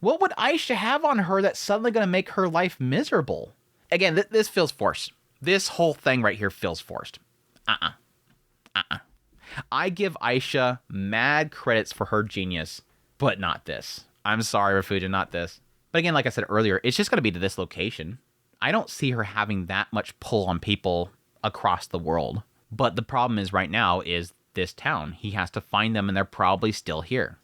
What would Aisha have on her that's suddenly going to make her life miserable? Again, this feels forced. This whole thing right here feels forced. I give Aisha mad credits for her genius, but not this. I'm sorry, Refugia, not this. But again, like I said earlier, it's just going to be to this location. I don't see her having that much pull on people across the world. But the problem is right now is this town. He has to find them, and they're probably still here.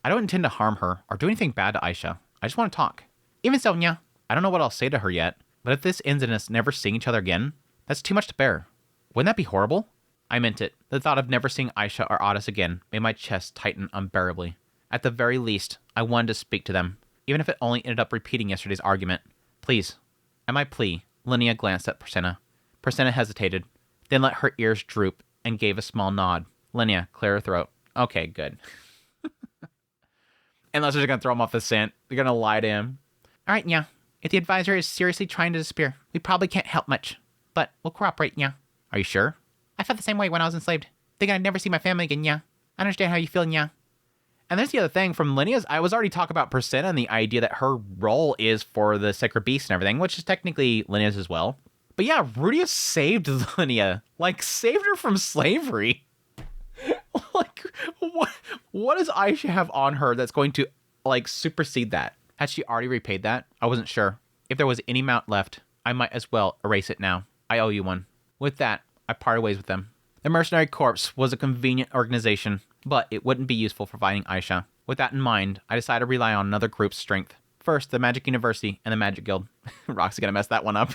I don't intend to harm her or do anything bad to Aisha. I just want to talk. Even so, yeah, I don't know what I'll say to her yet, but if this ends in us never seeing each other again, that's too much to bear. Wouldn't that be horrible? I meant it. The thought of never seeing Aisha or Otis again made my chest tighten unbearably. At the very least, I wanted to speak to them, even if it only ended up repeating yesterday's argument. Please. At my plea, Linnea glanced at Priscilla. Priscilla hesitated, then let her ears droop and gave a small nod. Linnea cleared her throat. Okay, good. Unless they're going to throw him off the scent. They're going to lie to him. All right, yeah. If the advisor is seriously trying to disappear, we probably can't help much. But we'll cooperate, yeah. Are you sure? I felt the same way when I was enslaved. Thinking I'd never see my family again, yeah. I understand how you feel, yeah. And there's the other thing from Linnea's. I was already talking about Priscilla and the idea that her role is for the Sacred Beast and everything, which is technically Linnea's as well. But yeah, Rudius saved Linnea. Like, saved her from slavery. Like, what does Aisha have on her that's going to, like, supersede that? Had she already repaid that? I wasn't sure. If there was any amount left, I might as well erase it now. I owe you one. With that, I parted ways with them. The Mercenary Corps was a convenient organization, but it wouldn't be useful for fighting Aisha. With that in mind, I decided to rely on another group's strength. First, the Magic University and the Magic Guild. Roxy's gonna mess that one up.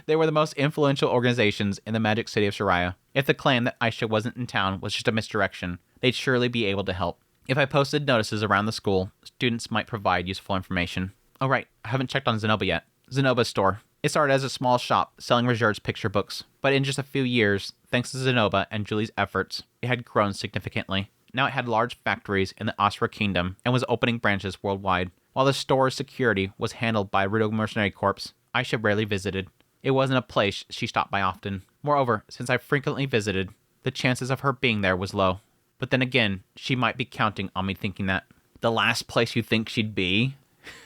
They were the most influential organizations in the magic city of Shariah. If the claim that Aisha wasn't in town was just a misdirection, they'd surely be able to help. If I posted notices around the school, students might provide useful information. Oh right, I haven't checked on Zenoba yet. Zenoba's store. It started as a small shop selling Reserve's picture books, but in just a few years, thanks to Zenoba and Julie's efforts, it had grown significantly. Now it had large factories in the Asura Kingdom and was opening branches worldwide. While the store's security was handled by Riddle Mercenary Corps, Aisha rarely visited. It wasn't a place she stopped by often. Moreover, since I frequently visited, the chances of her being there was low. But then again, she might be counting on me thinking that. The last place you think she'd be,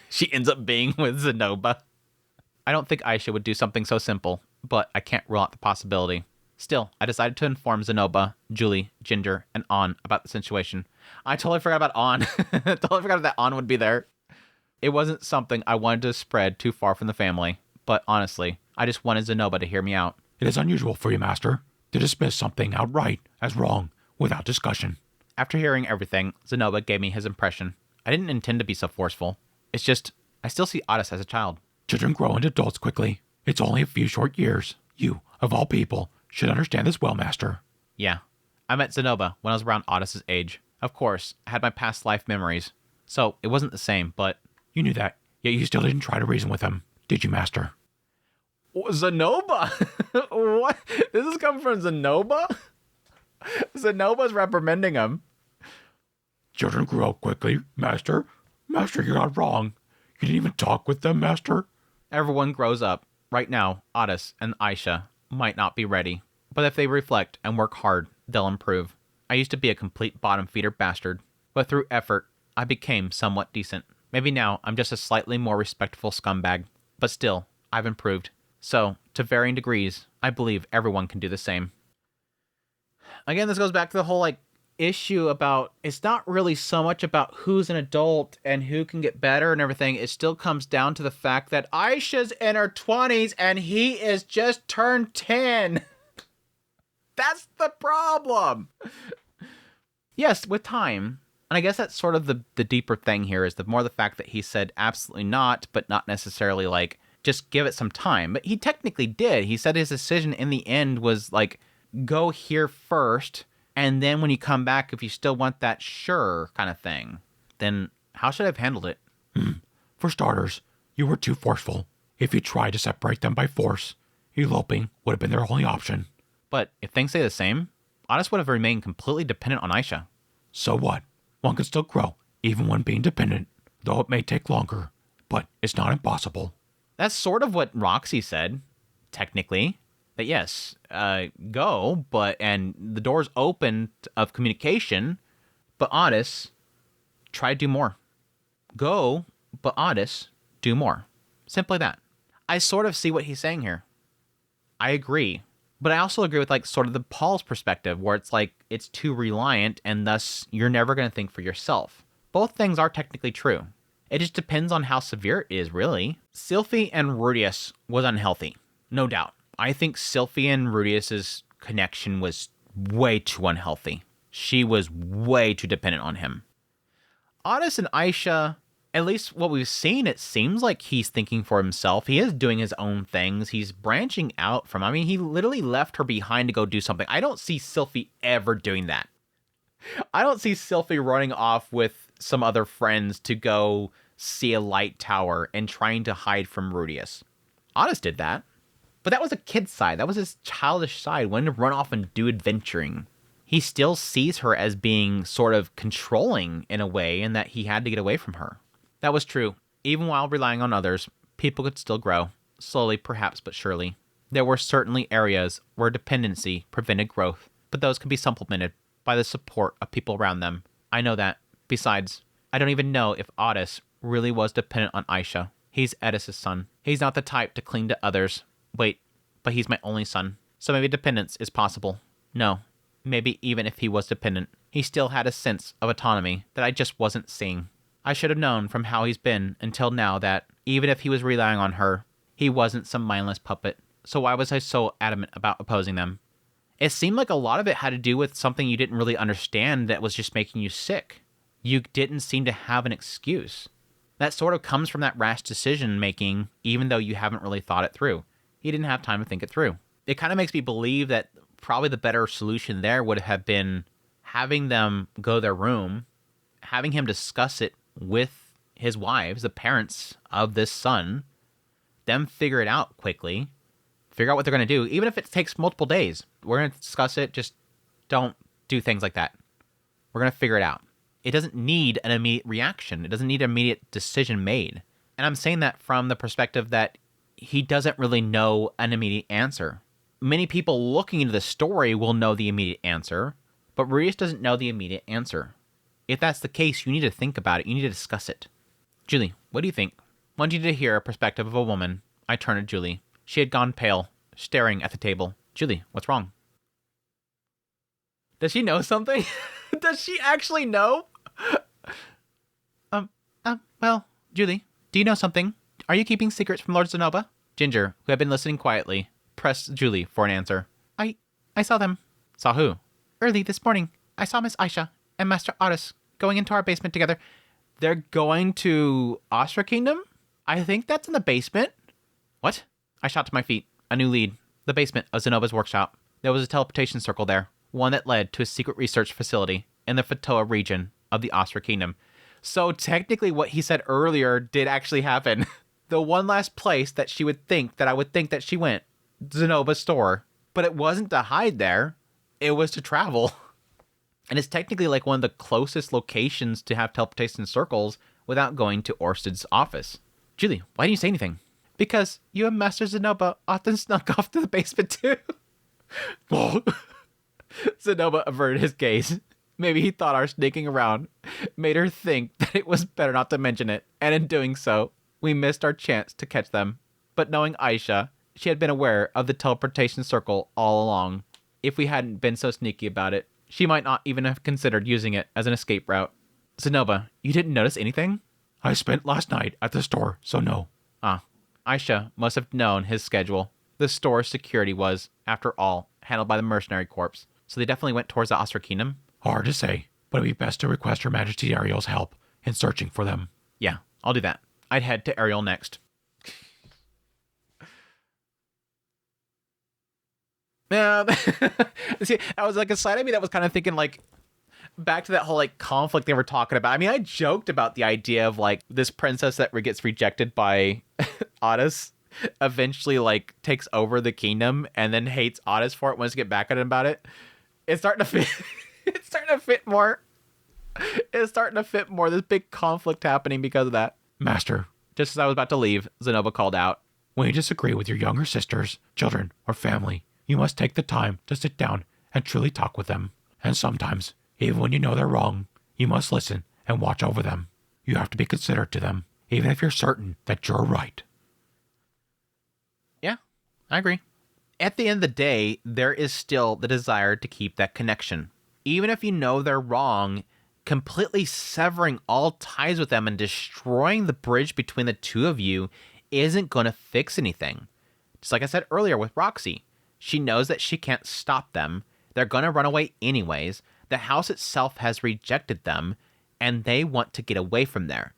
she ends up being with Zenoba. I don't think Aisha would do something so simple, but I can't rule out the possibility. Still, I decided to inform Zenoba, Julie, Ginger, and An about the situation. I totally forgot about An. Totally forgot that An would be there. It wasn't something I wanted to spread too far from the family, but honestly, I just wanted Zenoba to hear me out. It is unusual for you, Master, to dismiss something outright as wrong without discussion. After hearing everything, Zenoba gave me his impression. I didn't intend to be so forceful. It's just, I still see Otis as a child. Children grow into adults quickly. It's only a few short years. You, of all people, should understand this well, Master. Yeah. I met Zenoba when I was around Otis's age. Of course, I had my past life memories, so it wasn't the same, but... You knew that, yet you still didn't try to reason with him, did you, Master? Zenoba? What? This is coming from Zenoba? Zenoba's reprimanding him. Children grow up quickly, Master. Master, you're not wrong. You didn't even talk with them, Master. Everyone grows up. Right now, Otis and Aisha might not be ready, but if they reflect and work hard, they'll improve. I used to be a complete bottom-feeder bastard, but through effort, I became somewhat decent. Maybe now I'm just a slightly more respectful scumbag, but still, I've improved. So, to varying degrees, I believe everyone can do the same. Again, this goes back to the whole, issue about, it's not really so much about who's an adult and who can get better and everything. It still comes down to the fact that Aisha's in her 20s and he is just turned 10. That's the problem. Yes, with time. And I guess that's sort of the deeper thing here, is the more the fact that he said absolutely not, but not necessarily just give it some time. But he technically did. He said his decision in the end was go here first, and then when you come back, if you still want that, sure, kind of thing. Then how should I have handled it? For starters, you were too forceful. If you tried to separate them by force, eloping would have been their only option. But if things stay the same, Honest would have remained completely dependent on Aisha. So what? One can still grow, even when being dependent, though it may take longer. But it's not impossible. That's sort of what Roxy said, technically. That yes, go, and the door's open of communication, but Honest, try to do more. Go, but Honest, do more. Simply that. I sort of see what he's saying here. I agree. But I also agree with sort of the Paul's perspective, where it's it's too reliant, and thus you're never going to think for yourself. Both things are technically true. It just depends on how severe it is, really. Sylphie and Rudius was unhealthy, no doubt. I think Sylphie and Rudius's connection was way too unhealthy. She was way too dependent on him. Honest and Aisha, at least what we've seen, it seems like he's thinking for himself. He is doing his own things. He's branching out from, he literally left her behind to go do something. I don't see Sylphie ever doing that. I don't see Sylphie running off with some other friends to go see a light tower and trying to hide from Rudius. Honest did that. But that was a kid's side. That was his childish side, wanting to run off and do adventuring. He still sees her as being sort of controlling in a way, and that he had to get away from her. That was true. Even while relying on others, people could still grow. Slowly, perhaps, but surely. There were certainly areas where dependency prevented growth, but those could be supplemented by the support of people around them. I know that. Besides, I don't even know if Otis really was dependent on Aisha. He's Edis's son. He's not the type to cling to others. Wait, but he's my only son. So maybe dependence is possible. No, maybe even if he was dependent, he still had a sense of autonomy that I just wasn't seeing. I should have known from how he's been until now that, even if he was relying on her, he wasn't some mindless puppet. So why was I so adamant about opposing them? It seemed like a lot of it had to do with something you didn't really understand that was just making you sick. You didn't seem to have an excuse. That sort of comes from that rash decision making, even though you haven't really thought it through. He didn't have time to think it through. It kind of makes me believe that probably the better solution there would have been having them go to their room, having him discuss it with his wives, the parents of this son, them figure it out quickly, figure out what they're going to do, even if it takes multiple days. We're going to discuss it, just don't do things like that. We're going to figure it out. It doesn't need an immediate reaction. It doesn't need an immediate decision made. And I'm saying that from the perspective that he doesn't really know an immediate answer. Many people looking into the story will know the immediate answer, but Rudius doesn't know the immediate answer. If that's the case, you need to think about it. You need to discuss it. Julie, what do you think? Wanted you to hear a perspective of a woman. I turned to Julie. She had gone pale, staring at the table. Julie, what's wrong? Does she know something? Does she actually know? Well, Julie, do you know something? Are you keeping secrets from Lord Zenobia? Ginger, who had been listening quietly, pressed Julie for an answer. I saw them. Saw who? Early this morning. I saw Miss Aisha and Master Otis going into our basement together. They're going to Astra Kingdom? I think that's in the basement. What? I shot to my feet. A new lead. The basement of Zenobia's workshop. There was a teleportation circle there. One that led to a secret research facility in the Fatoa region of the Astra Kingdom. So technically what he said earlier did actually happen. The one last place that she would think that I would think that she went, Zenobia's store. But it wasn't to hide there. It was to travel. And it's technically like one of the closest locations to have teleportation circles without going to Orsted's office. Julie, why didn't you say anything? Because you and Master Zenobia often snuck off to the basement too. Zenobia averted his gaze. Maybe he thought our sneaking around made her think that it was better not to mention it, and in doing so, we missed our chance to catch them. But knowing Aisha, she had been aware of the teleportation circle all along. If we hadn't been so sneaky about it, she might not even have considered using it as an escape route. Zenoba, you didn't notice anything? I spent last night at the store, so no. Ah, Aisha must have known his schedule. The store's security was, after all, handled by the mercenary corps, so they definitely went towards the Ostra Kingdom. Hard to say, but it'd be best to request Her Majesty Ariel's help in searching for them. Yeah, I'll do that. I'd head to Ariel next. Yeah, see, I was like a side of me that was kind of thinking like back to that whole like conflict they were talking about. I mean, I joked about the idea of like this princess that gets rejected by Otis eventually like takes over the kingdom and then hates Otis for it, wants to get back at him about it. It's starting to fit. It's starting to fit more. It's starting to fit more. This big conflict happening because of that. Master, Just as I was about to leave, Zenoba called out. when you disagree with your younger sisters, children, or family, you must take the time to sit down and truly talk with them. And sometimes, even when you know they're wrong, you must listen and watch over them. You have to be considerate to them, even if you're certain that you're right. Yeah, I agree. At the end of the day, there is still the desire to keep that connection. Even if you know they're wrong, completely severing all ties with them and destroying the bridge between the two of you isn't going to fix anything. Just like I said earlier with Roxy, she knows that she can't stop them. They're going to run away anyways. The house itself has rejected them, and they want to get away from there.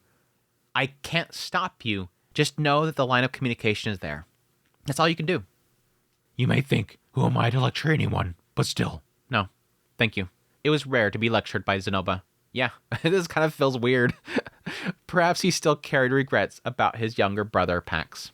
I can't stop you. Just know that the line of communication is there. That's all you can do. You may think, who am I to lecture anyone? But still. No, thank you. It was rare to be lectured by Zenoba. Yeah, this kind of feels weird. Perhaps he still carried regrets about his younger brother, Pax.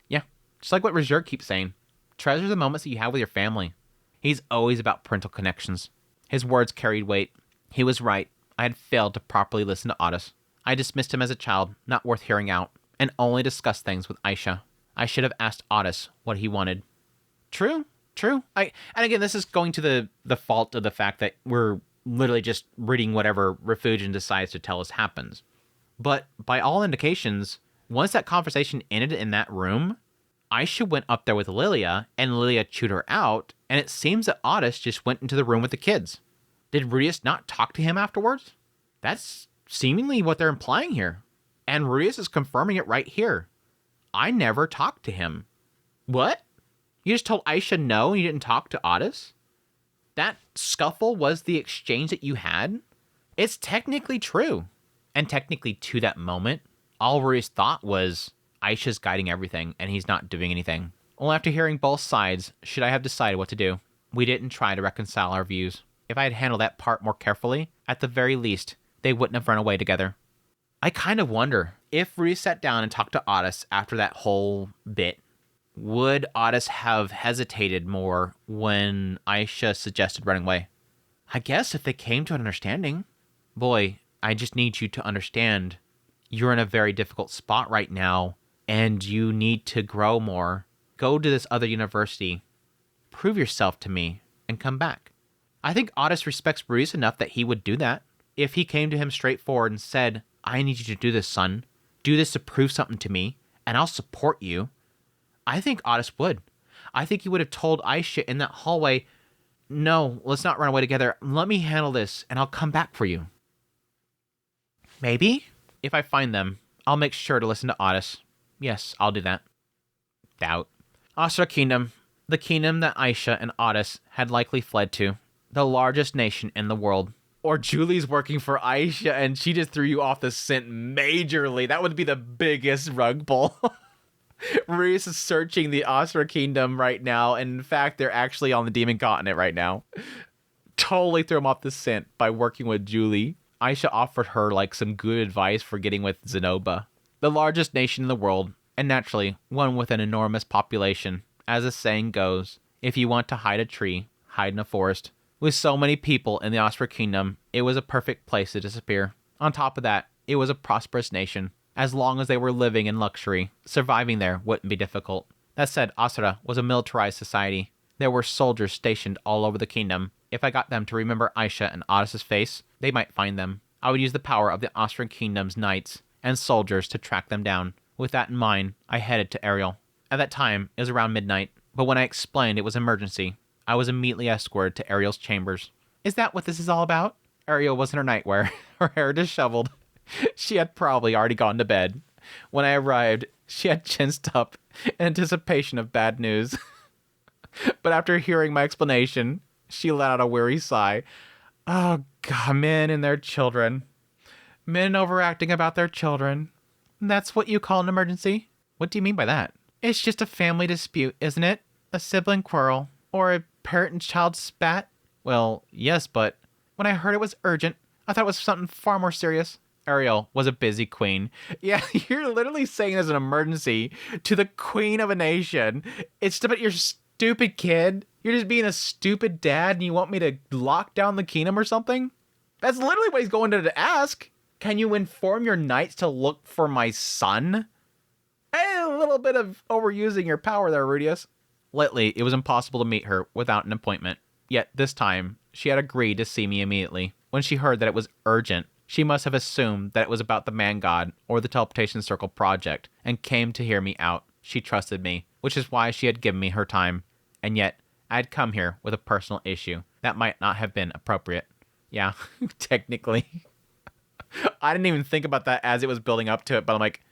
Yeah, just like what Rajur keeps saying. Treasure the moments that you have with your family. He's always about parental connections. His words carried weight. He was right. I had failed to properly listen to Otis. I dismissed him as a child, not worth hearing out, and only discussed things with Aisha. I should have asked Otis what he wanted. True. And again, this is going to the fault of the fact that we're literally just reading whatever Refugian decides to tell us happens. But by all indications, once that conversation ended in that room, Aisha went up there with Lilia, and Lilia chewed her out, and it seems that Otis just went into the room with the kids. Did Rudius not talk to him afterwards? That's seemingly what they're implying here. And Rudius is confirming it right here. I never talked to him. What? You just told Aisha no and you didn't talk to Otis? That scuffle was the exchange that you had? It's technically true. And technically to that moment, all Rudius thought was Aisha's guiding everything and he's not doing anything. Well, after hearing both sides, should I have decided what to do? We didn't try to reconcile our views. If I had handled that part more carefully, at the very least, they wouldn't have run away together. I kind of wonder, if Rudius sat down and talked to Otis after that whole bit, would Otis have hesitated more when Aisha suggested running away? I guess if they came to an understanding. Boy, I just need you to understand, you're in a very difficult spot right now, and you need to grow more. Go to this other university, prove yourself to me, and come back. I think Otis respects Rudius enough that he would do that. If he came to him straightforward and said, I need you to do this, son. Do this to prove something to me, and I'll support you. I think Otis would. I think he would have told Aisha in that hallway, no, let's not run away together. Let me handle this, and I'll come back for you. Maybe. If I find them, I'll make sure to listen to Otis. Yes, I'll do that. Doubt. Astra Kingdom. The kingdom that Aisha and Otis had likely fled to. The largest nation in the world. Or Julie's working for Aisha and she just threw you off the scent majorly. That would be the biggest rug pull. Rudius is searching the Astra Kingdom right now, and in fact, they're actually on the Demon Continent right now. Totally threw him off the scent by working with Julie. Aisha offered her like some good advice for getting with Zenoba. The largest nation in the world, and naturally, one with an enormous population. As the saying goes, if you want to hide a tree, hide in a forest. With so many people in the Astra Kingdom, it was a perfect place to disappear. On top of that, it was a prosperous nation. As long as they were living in luxury, surviving there wouldn't be difficult. That said, Astra was a militarized society. There were soldiers stationed all over the kingdom, If I got them to remember Aisha and Otis's face, they might find them. I would use the power of the Austrian Kingdom's knights and soldiers to track them down. With that in mind, I headed to Ariel. At that time, it was around midnight, but when I explained it was emergency, I was immediately escorted to Ariel's chambers. Is that what this is all about? Ariel was in her nightwear, her hair disheveled. She had probably already gone to bed. When I arrived, she had chinsed up in anticipation of bad news. But after hearing my explanation, she let out a weary sigh. Oh, God, men and their children. Men overacting about their children. That's what you call an emergency? What do you mean by that? It's just a family dispute, isn't it? A sibling quarrel. Or a parent and child spat? Well, yes, but when I heard it was urgent, I thought it was something far more serious. Ariel was a busy queen. Yeah, you're literally saying there's an emergency to the queen of a nation. It's about your stupid kid. You're just being a stupid dad and you want me to lock down the kingdom or something? That's literally what he's going to ask. Can you inform your knights to look for my son? Hey, a little bit of overusing your power there, Rudius. Lately, it was impossible to meet her without an appointment. Yet this time, she had agreed to see me immediately. When she heard that it was urgent, she must have assumed that it was about the man god or the teleportation circle project and came to hear me out. She trusted me, which is why she had given me her time. And yet, I had come here with a personal issue that might not have been appropriate. Yeah, technically. I didn't even think about that as it was building up to it, but I'm like,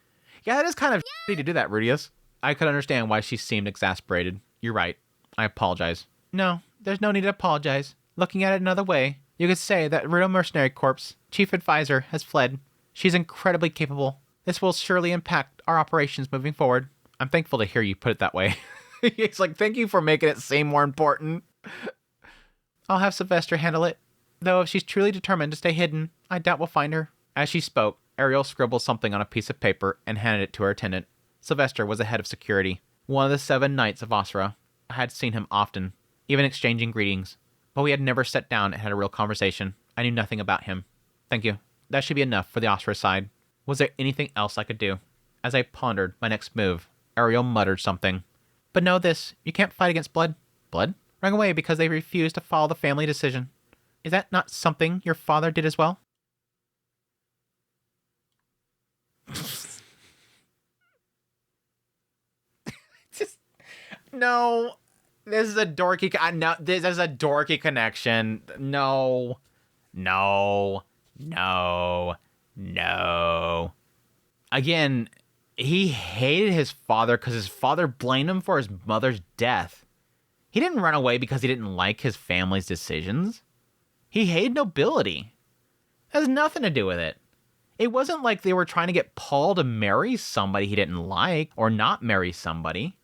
yeah, that is kind of shitty to do that, Rudius. I could understand why she seemed exasperated. You're right. I apologize. No, there's no need to apologize. Looking at it another way, you could say that Riddle Mercenary Corps' chief advisor has fled. She's incredibly capable. This will surely impact our operations moving forward. I'm thankful to hear you put it that way. It's like, thank you for making it seem more important. I'll have Sylvester handle it. Though if she's truly determined to stay hidden, I doubt we'll find her. As she spoke, Ariel scribbled something on a piece of paper and handed it to her attendant. Sylvester was the head of security, one of the 7 knights of Asura. I had seen him often, even exchanging greetings, but we had never sat down and had a real conversation. I knew nothing about him. Thank you. That should be enough for the Asura side. Was there anything else I could do? As I pondered my next move, Ariel muttered something. But know this, you can't fight against blood. Blood? Run away because they refused to follow the family decision. Is that not something your father did as well? Just, no. This is a dorky... No, this is a dorky connection. No. No. No. No. Again, he hated his father because his father blamed him for his mother's death. He didn't run away because he didn't like his family's decisions. He hated nobility. It has nothing to do with it. It wasn't like they were trying to get Paul to marry somebody he didn't like or not marry somebody.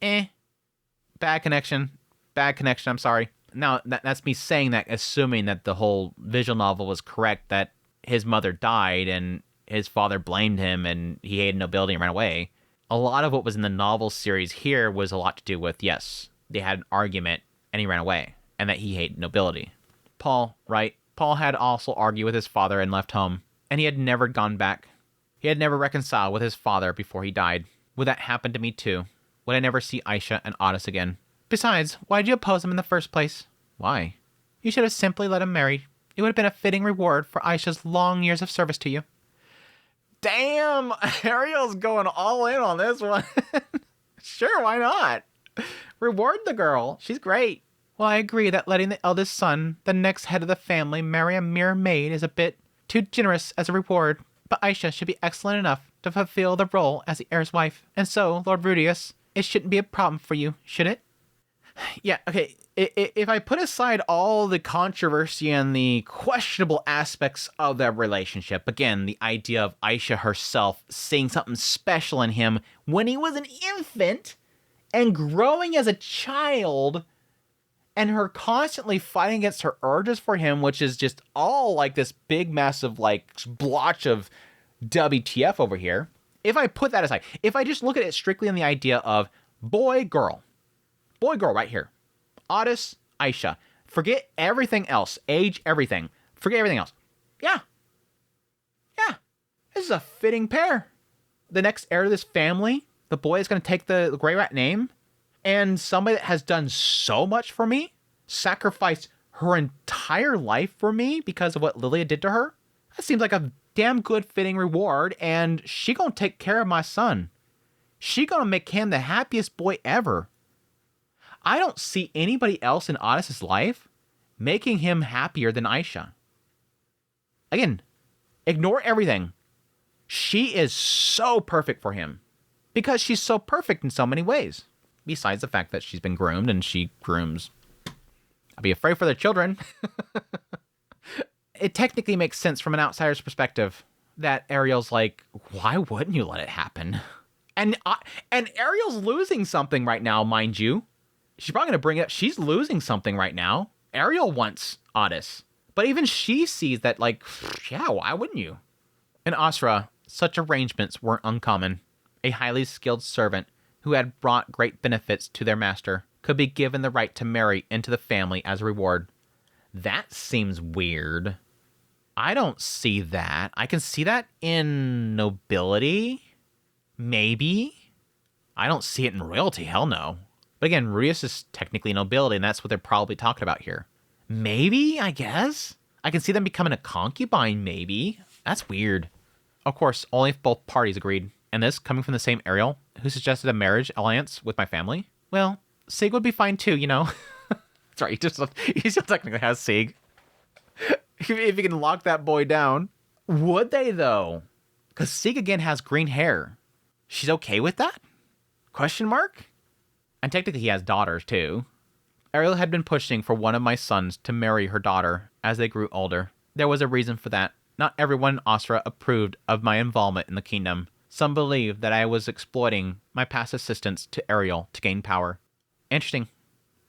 Bad connection. Bad connection, I'm sorry. Now, that's me saying that, assuming that the whole visual novel was correct, that his mother died and his father blamed him and he hated nobility and ran away. A lot of what was in the novel series here was a lot to do with, yes, they had an argument and he ran away, and that he hated nobility. Paul, right? Paul had also argued with his father and left home, and he had never gone back. He had never reconciled with his father before he died. Would that happen to me too? Would I never see Aisha and Otis again? Besides, why did you oppose him in the first place? Why? You should have simply let him marry. It would have been a fitting reward for Aisha's long years of service to you. Damn! Ariel's going all in on this one. Sure, why not? Reward the girl. She's great. Well, I agree that letting the eldest son, the next head of the family, marry a mere maid is a bit too generous as a reward, but Aisha should be excellent enough to fulfill the role as the heir's wife. And so, Lord Rudius, it shouldn't be a problem for you, should it? Yeah, okay, if I put aside all the controversy and the questionable aspects of that relationship, again, the idea of Aisha herself seeing something special in him when he was an infant and growing as a child, and her constantly fighting against her urges for him, which is just all like this big, massive, like, blotch of WTF over here. If I put that aside, if I just look at it strictly on the idea of boy, girl right here, Otis, Aisha, forget everything else, age, everything, forget everything else. Yeah, this is a fitting pair. The next heir to this family, the boy is going to take the Grey Rat name, and somebody that has done so much for me, sacrificed her entire life for me because of what Lilia did to her? That seems like a damn good fitting reward, and she gonna take care of my son. She gonna make him the happiest boy ever. I don't see anybody else in Otis's life making him happier than Aisha. Again, ignore everything. She is so perfect for him because she's so perfect in so many ways. Besides the fact that she's been groomed and she grooms. I'd be afraid for their children. It technically makes sense from an outsider's perspective that Ariel's like, why wouldn't you let it happen? And Ariel's losing something right now, mind you. She's probably going to bring it up. She's losing something right now. Ariel wants Otis. But even she sees that, like, yeah, why wouldn't you? In Asra, such arrangements weren't uncommon. A highly skilled servant who had brought great benefits to their master could be given the right to marry into the family as a reward. That seems weird. I don't see that. I can see that in nobility. Maybe. I don't see it in royalty. Hell no. But again, Rudius is technically nobility, and that's what they're probably talking about here. Maybe, I guess. I can see them becoming a concubine, maybe. That's weird. Of course, only if both parties agreed. And this, coming from the same Ariel, who suggested a marriage alliance with my family? Well, Sig would be fine too, you know? That's right, he still technically has Sig. If you can lock that boy down. Would they, though? Because Sig, again, has green hair. She's okay with that? Question mark? And technically he has daughters, too. Ariel had been pushing for one of my sons to marry her daughter as they grew older. There was a reason for that. Not everyone in Asra approved of my involvement in the kingdom. Some believed that I was exploiting my past assistance to Ariel to gain power. Interesting.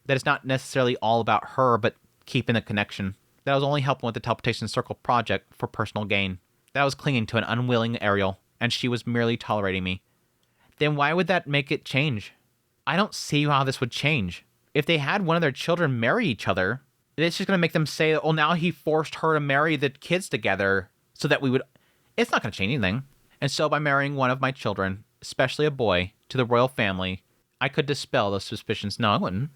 That it's not necessarily all about her, but keeping the connection. That I was only helping with the Teleportation Circle project for personal gain. That I was clinging to an unwilling Ariel, and she was merely tolerating me. Then why would that make it change? I don't see how this would change. If they had one of their children marry each other, it's just going to make them say, oh, now he forced her to marry the kids together so that we would... It's not going to change anything. And so by marrying one of my children, especially a boy, to the royal family, I could dispel those suspicions. No, I wouldn't.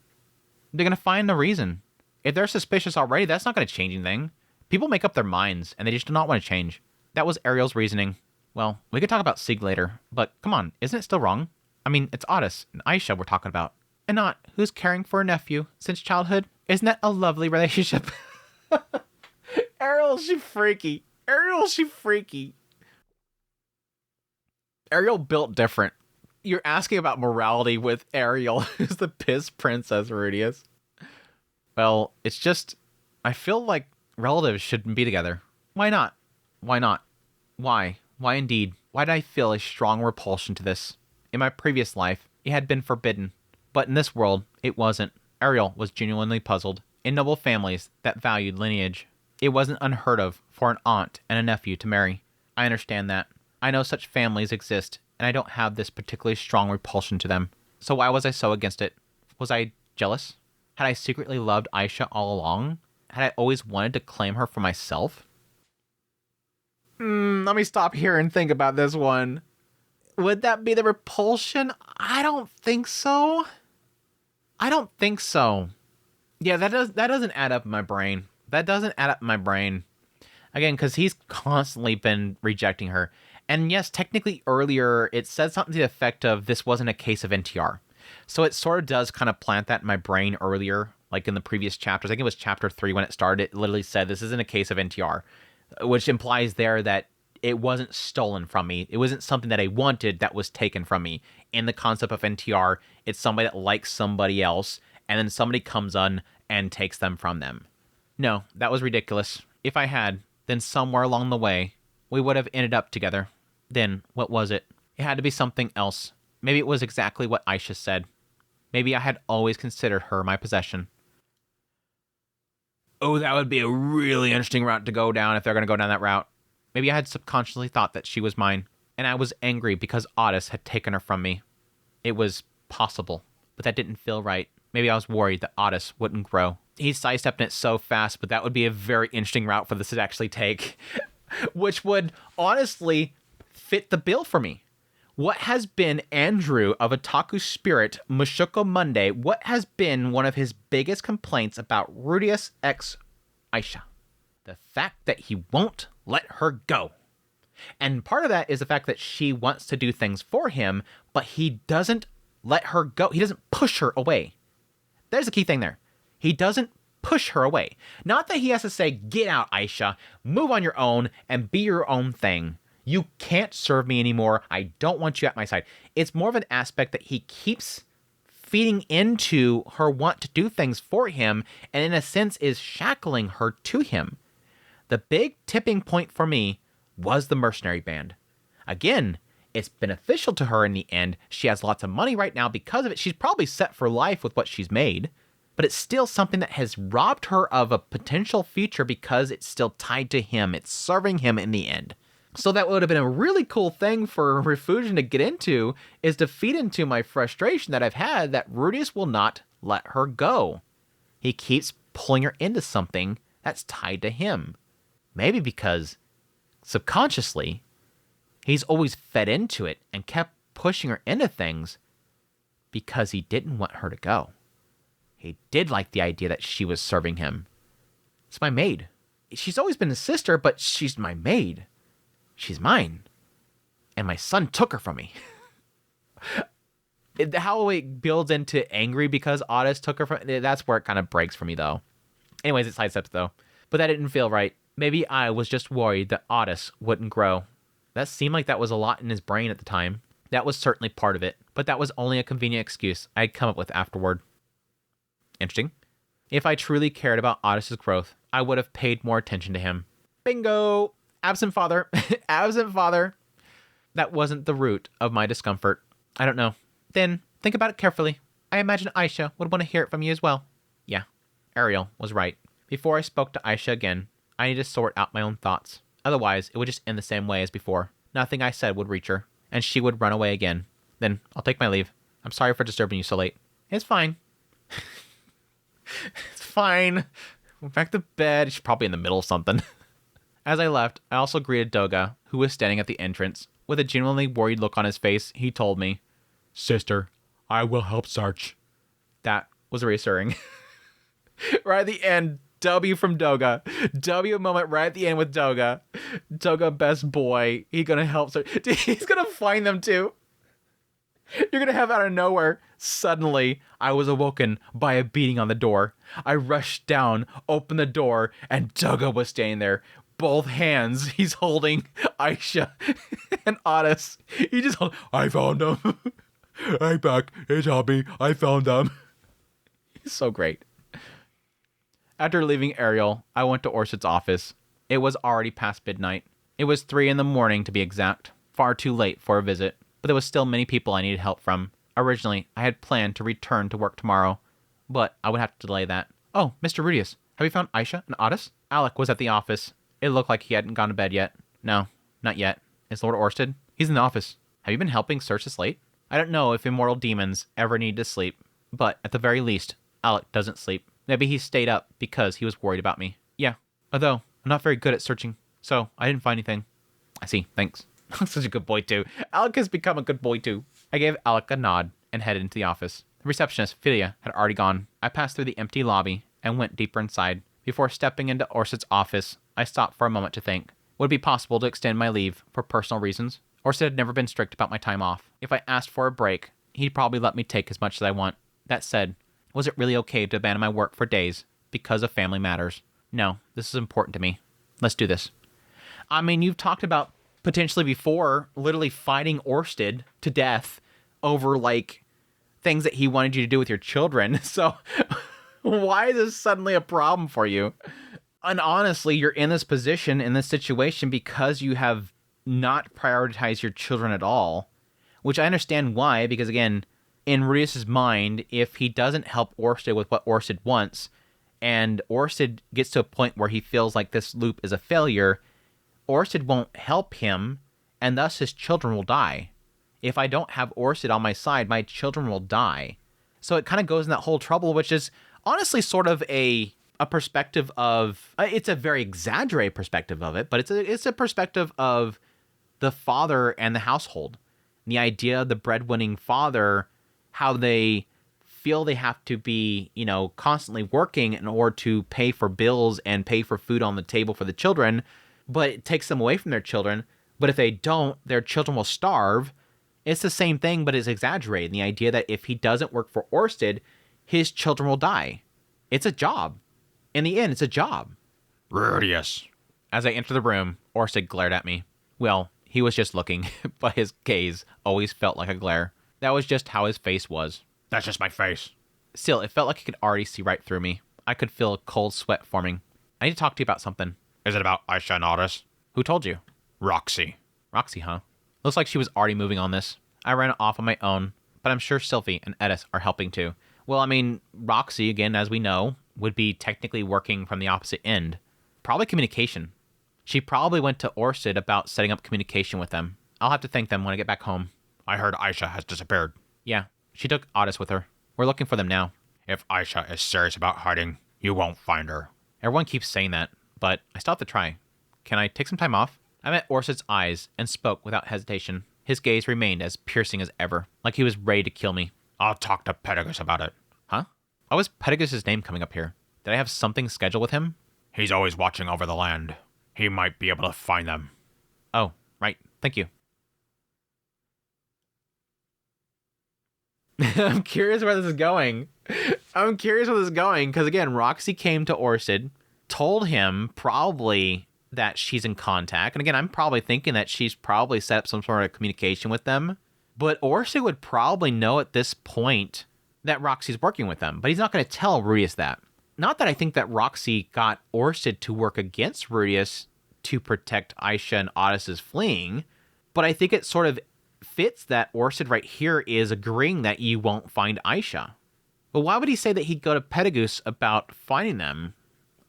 They're going to find a reason. If they're suspicious already, that's not going to change anything. People make up their minds, and they just do not want to change. That was Ariel's reasoning. Well, we could talk about Sig later, but come on, isn't it still wrong? I mean, it's Otis and Aisha we're talking about, and not who's caring for a nephew since childhood. Isn't that a lovely relationship? Ariel, she freaky. Ariel built different. You're asking about morality with Ariel, who's the piss princess, Rudius. Well, it's just, I feel like relatives shouldn't be together. Why not? Why? Why indeed? Why did I feel a strong repulsion to this? In my previous life, it had been forbidden. But in this world, it wasn't. Ariel was genuinely puzzled. In noble families that valued lineage, it wasn't unheard of for an aunt and a nephew to marry. I understand that. I know such families exist, and I don't have this particularly strong repulsion to them. So why was I so against it? Was I jealous? Had I secretly loved Aisha all along? Had I always wanted to claim her for myself? Let me stop here and think about this one. Would that be the repulsion? I don't think so. Yeah, that doesn't add up in my brain. Again, because he's constantly been rejecting her. And yes, technically earlier, it said something to the effect of this wasn't a case of NTR. So it sort of does kind of plant that in my brain earlier, like in the previous chapters. I think it was chapter 3 when it started. It literally said this isn't a case of NTR, which implies there that it wasn't stolen from me. It wasn't something that I wanted that was taken from me. In the concept of NTR, it's somebody that likes somebody else, and then somebody comes on and takes them from them. No, that was ridiculous. If I had, then somewhere along the way, we would have ended up together. Then, what was it? It had to be something else. Maybe it was exactly what Aisha said. Maybe I had always considered her my possession. Oh, that would be a really interesting route to go down if they're going to go down that route. Maybe I had subconsciously thought that she was mine, and I was angry because Otis had taken her from me. It was possible, but that didn't feel right. Maybe I was worried that Otis wouldn't grow. He's sidestepping it so fast, but that would be a very interesting route for this to actually take, which would honestly fit the bill for me. What has been Andrew of Otaku Spirit, Mushoku Monday, what has been one of his biggest complaints about Rudius X Aisha? The fact that he won't let her go. And part of that is the fact that she wants to do things for him, but he doesn't let her go. He doesn't push her away. There's the key thing there. He doesn't push her away. Not that he has to say, get out, Aisha, move on your own and be your own thing. You can't serve me anymore. I don't want you at my side. It's more of an aspect that he keeps feeding into her want to do things for him, and in a sense is shackling her to him. The big tipping point for me was the mercenary band. Again, it's beneficial to her in the end. She has lots of money right now because of it. She's probably set for life with what she's made, but it's still something that has robbed her of a potential future because it's still tied to him. It's serving him in the end. So that would have been a really cool thing for Refugien to get into, is to feed into my frustration that I've had that Rudius will not let her go. He keeps pulling her into something that's tied to him. Maybe because subconsciously, he's always fed into it and kept pushing her into things because he didn't want her to go. He did like the idea that she was serving him. It's my maid. She's always been a sister, but she's my maid. She's mine. And my son took her from me. How it builds into angry because Otis took her from... That's where it kind of breaks for me, though. Anyways, it sidesteps, though. But that didn't feel right. Maybe I was just worried that Otis wouldn't grow. That seemed like that was a lot in his brain at the time. That was certainly part of it. But that was only a convenient excuse I'd come up with afterward. Interesting. If I truly cared about Otis's growth, I would have paid more attention to him. Bingo! Absent father. Absent father. That wasn't the root of my discomfort. I don't know. Then, think about it carefully. I imagine Aisha would want to hear it from you as well. Yeah, Ariel was right. Before I spoke to Aisha again, I needed to sort out my own thoughts. Otherwise, it would just end the same way as before. Nothing I said would reach her, and she would run away again. Then, I'll take my leave. I'm sorry for disturbing you so late. It's fine. It's fine. Went back to bed. She's probably in the middle of something. As I left, I also greeted Doga, who was standing at the entrance. With a genuinely worried look on his face, he told me, Sister, I will help search. That was reassuring. Right at the end, W from Doga. W moment right at the end with Doga. Doga, best boy. He's gonna help search. Dude, he's gonna find them too. You're gonna have out of nowhere. Suddenly, I was awoken by a beating on the door. I rushed down, opened the door, and Doga was standing there. Both hands, he's holding Aisha and Otis. He just I found them. Hey, back. Hey, Tommy. I found them. He's so great. After leaving Ariel, I went to Orsid's office. It was already past midnight. It was 3 a.m. to be exact. Far too late for a visit, but there was still many people I needed help from. Originally, I had planned to return to work tomorrow, but I would have to delay that. Oh, Mr. Rudius, have you found Aisha and Otis? Alec was at the office. It looked like he hadn't gone to bed yet. No, not yet. Is Lord Orsted? He's in the office. Have you been helping search this late? I don't know if immortal demons ever need to sleep, but at the very least, Alec doesn't sleep. Maybe he stayed up because he was worried about me. Yeah, although I'm not very good at searching, so I didn't find anything. I see, thanks. Such a good boy, too. Alec has become a good boy, too. I gave Alec a nod and headed into the office. The receptionist, Philia, had already gone. I passed through the empty lobby and went deeper inside. Before stepping into Orsid's office, I stopped for a moment to think. Would it be possible to extend my leave for personal reasons? Orsid had never been strict about my time off. If I asked for a break, he'd probably let me take as much as I want. That said, was it really okay to abandon my work for days because of family matters? No, this is important to me. Let's do this. I mean, you've talked about potentially before literally fighting Orsted to death over, like, things that he wanted you to do with your children. So why is this suddenly a problem for you? And honestly, you're in this position, in this situation, because you have not prioritized your children at all, which I understand why, because again, in Rudius's mind, if he doesn't help Orsted with what Orsted wants, and Orsted gets to a point where he feels like this loop is a failure, Orsted won't help him, and thus his children will die. If I don't have Orsted on my side, my children will die. So it kind of goes in that whole trouble, which is honestly sort of a perspective of, it's a very exaggerated perspective of it, but it's a perspective of the father and the household. The idea of the breadwinning father, how they feel they have to be, constantly working in order to pay for bills and pay for food on the table for the children, but it takes them away from their children. But if they don't, their children will starve. It's the same thing, but it's exaggerated. The idea that if he doesn't work for Orsted, his children will die. It's a job. In the end, it's a job. Rudius. As I entered the room, Orsted glared at me. Well, he was just looking, but his gaze always felt like a glare. That was just how his face was. That's just my face. Still, it felt like he could already see right through me. I could feel a cold sweat forming. I need to talk to you about something. Is it about Aisha and Otis? Who told you? Roxy. Roxy, huh? Looks like she was already moving on this. I ran off on my own, but I'm sure Sylvie and Edis are helping too. Well, I mean, Roxy, again, as we know, would be technically working from the opposite end. Probably communication. She probably went to Orsted about setting up communication with them. I'll have to thank them when I get back home. I heard Aisha has disappeared. Yeah, she took Otis with her. We're looking for them now. If Aisha is serious about hiding, you won't find her. Everyone keeps saying that, but I still have to try. Can I take some time off? I met Orsted's eyes and spoke without hesitation. His gaze remained as piercing as ever, like he was ready to kill me. I'll talk to Pt.3 about it. Huh? Why was Pt.3's name coming up here? Did I have something scheduled with him? He's always watching over the land. He might be able to find them. Oh, right. Thank you. I'm curious where this is going. Because again, Roxy came to Orsted, told him probably that she's in contact. And again, I'm probably thinking that she's probably set up some sort of communication with them. But Orsted would probably know at this point that Roxy's working with them. But he's not going to tell Rudius that. Not that I think that Roxy got Orsted to work against Rudius to protect Aisha and Otis's fleeing, but I think it sort of fits that Orsted right here is agreeing that you won't find Aisha. But why would he say that he'd go to Pt.3 about finding them,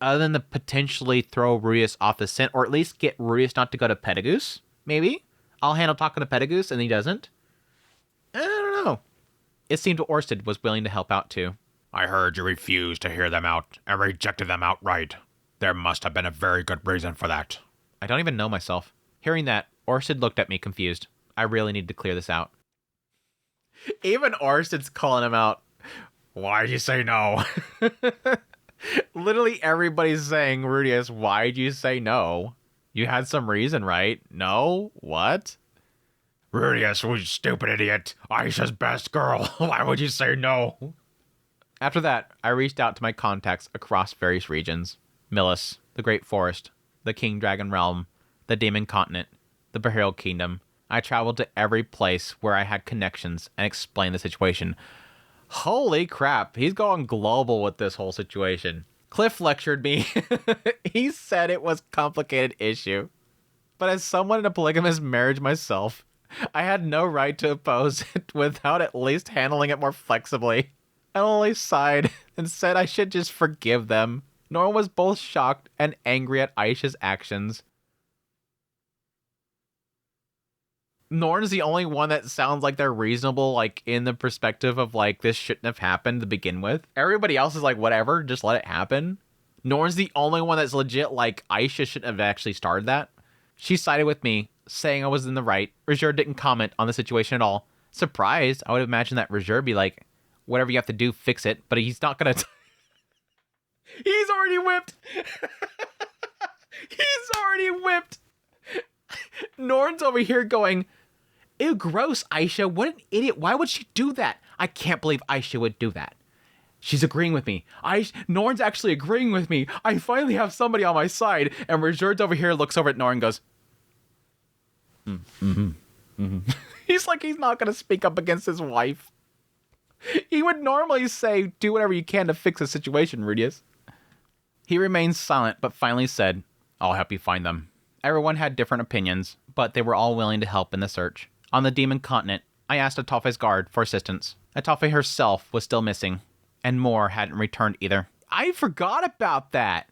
other than to potentially throw Rudius off the scent, or at least get Rudius not to go to Pt.3? Maybe? I'll handle talking to Pt.3 and he doesn't? I don't know. It seemed Orsted was willing to help out too. I heard you refused to hear them out and rejected them outright. There must have been a very good reason for that. I don't even know myself. Hearing that, Orsted looked at me confused. I really need to clear this out. Even Orsted's calling him out. Why'd you say no? Literally everybody's saying, Rudius, why'd you say no? You had some reason, right? No? What? Rudius, you stupid idiot. Aisha's best girl. Why would you say no? After that, I reached out to my contacts across various regions. Millis, the Great Forest, the King Dragon Realm, the Demon Continent, the Behavioral Kingdom. I traveled to every place where I had connections and explained the situation. Holy crap, he's going global with this whole situation. Cliff lectured me. He said it was a complicated issue. But as someone in a polygamous marriage myself, I had no right to oppose it without at least handling it more flexibly. I only sighed and said I should just forgive them. Norn was both shocked and angry at Aisha's actions. Norn's the only one that sounds like they're reasonable, like, in the perspective of, like, this shouldn't have happened to begin with. Everybody else is like, whatever, just let it happen. Norn's the only one that's legit, like, Aisha shouldn't have actually started that. She sided with me, saying I was in the right. Rajur didn't comment on the situation at all. Surprised, I would imagine that Rajur be like, whatever you have to do, fix it. But he's not gonna... He's already whipped! He's already whipped! Norn's over here going, ew, gross, Aisha. What an idiot. Why would she do that? I can't believe Aisha would do that. She's agreeing with me. Norn's actually agreeing with me. I finally have somebody on my side. And Rajur's over here, looks over at Norn and goes, He's like, he's not going to speak up against his wife. He would normally say, do whatever you can to fix the situation, Rudius. He remained silent, but finally said, I'll help you find them. Everyone had different opinions, but they were all willing to help in the search. On the Demon Continent, I asked Atofe's guard for assistance. Atofe herself was still missing, and Moore hadn't returned either. I forgot about that.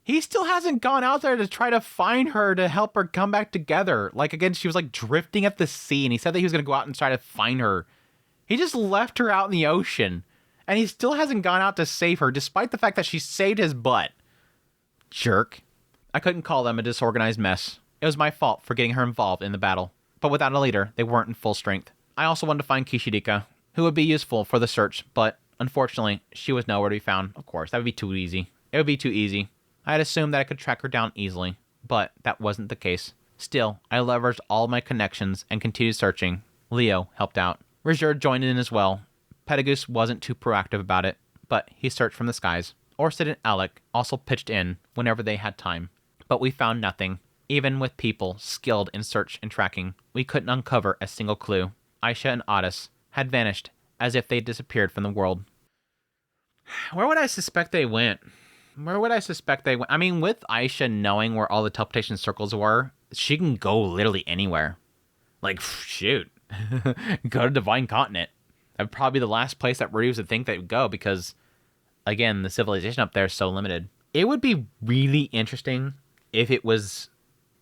He still hasn't gone out there to try to find her to help her come back together. Like, again, she was like drifting at the sea, and he said that he was going to go out and try to find her. He just left her out in the ocean, and he still hasn't gone out to save her, despite the fact that she saved his butt. Jerk. I couldn't call them a disorganized mess. It was my fault for getting her involved in the battle. but without a leader, they weren't in full strength. I also wanted to find Kishirika, who would be useful for the search, but unfortunately, she was nowhere to be found. Of course, that would be too easy. It would be too easy. I had assumed that I could track her down easily, but that wasn't the case. Still, I leveraged all my connections and continued searching. Leo helped out. Roger joined in as well. Petagoose wasn't too proactive about it, but he searched from the skies. Orsted and Alec also pitched in whenever they had time, but we found nothing. Even with people skilled in search and tracking, we couldn't uncover a single clue. Aisha and Otis had vanished as if they disappeared from the world. Where would I suspect they went? I mean, with Aisha knowing where all the teleportation circles were, she can go literally anywhere. Like, shoot. Go to Divine Continent. That'd probably be the last place that Rudius would think they would go because, again, the civilization up there is so limited. It would be really interesting if it was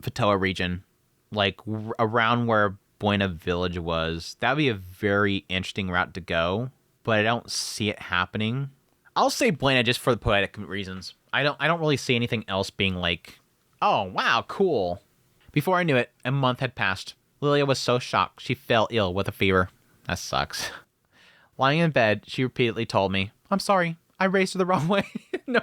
Fatoa region, like around where Buena Village was. That would be a very interesting route to go, but I don't see it happening. I'll say Buena just for the poetic reasons. I don't really see anything else being like, oh, wow, cool. Before I knew it, a month had passed. Lilia was so shocked she fell ill with a fever. That sucks. Lying in bed, she repeatedly told me, I'm sorry, I raised her the wrong way. No.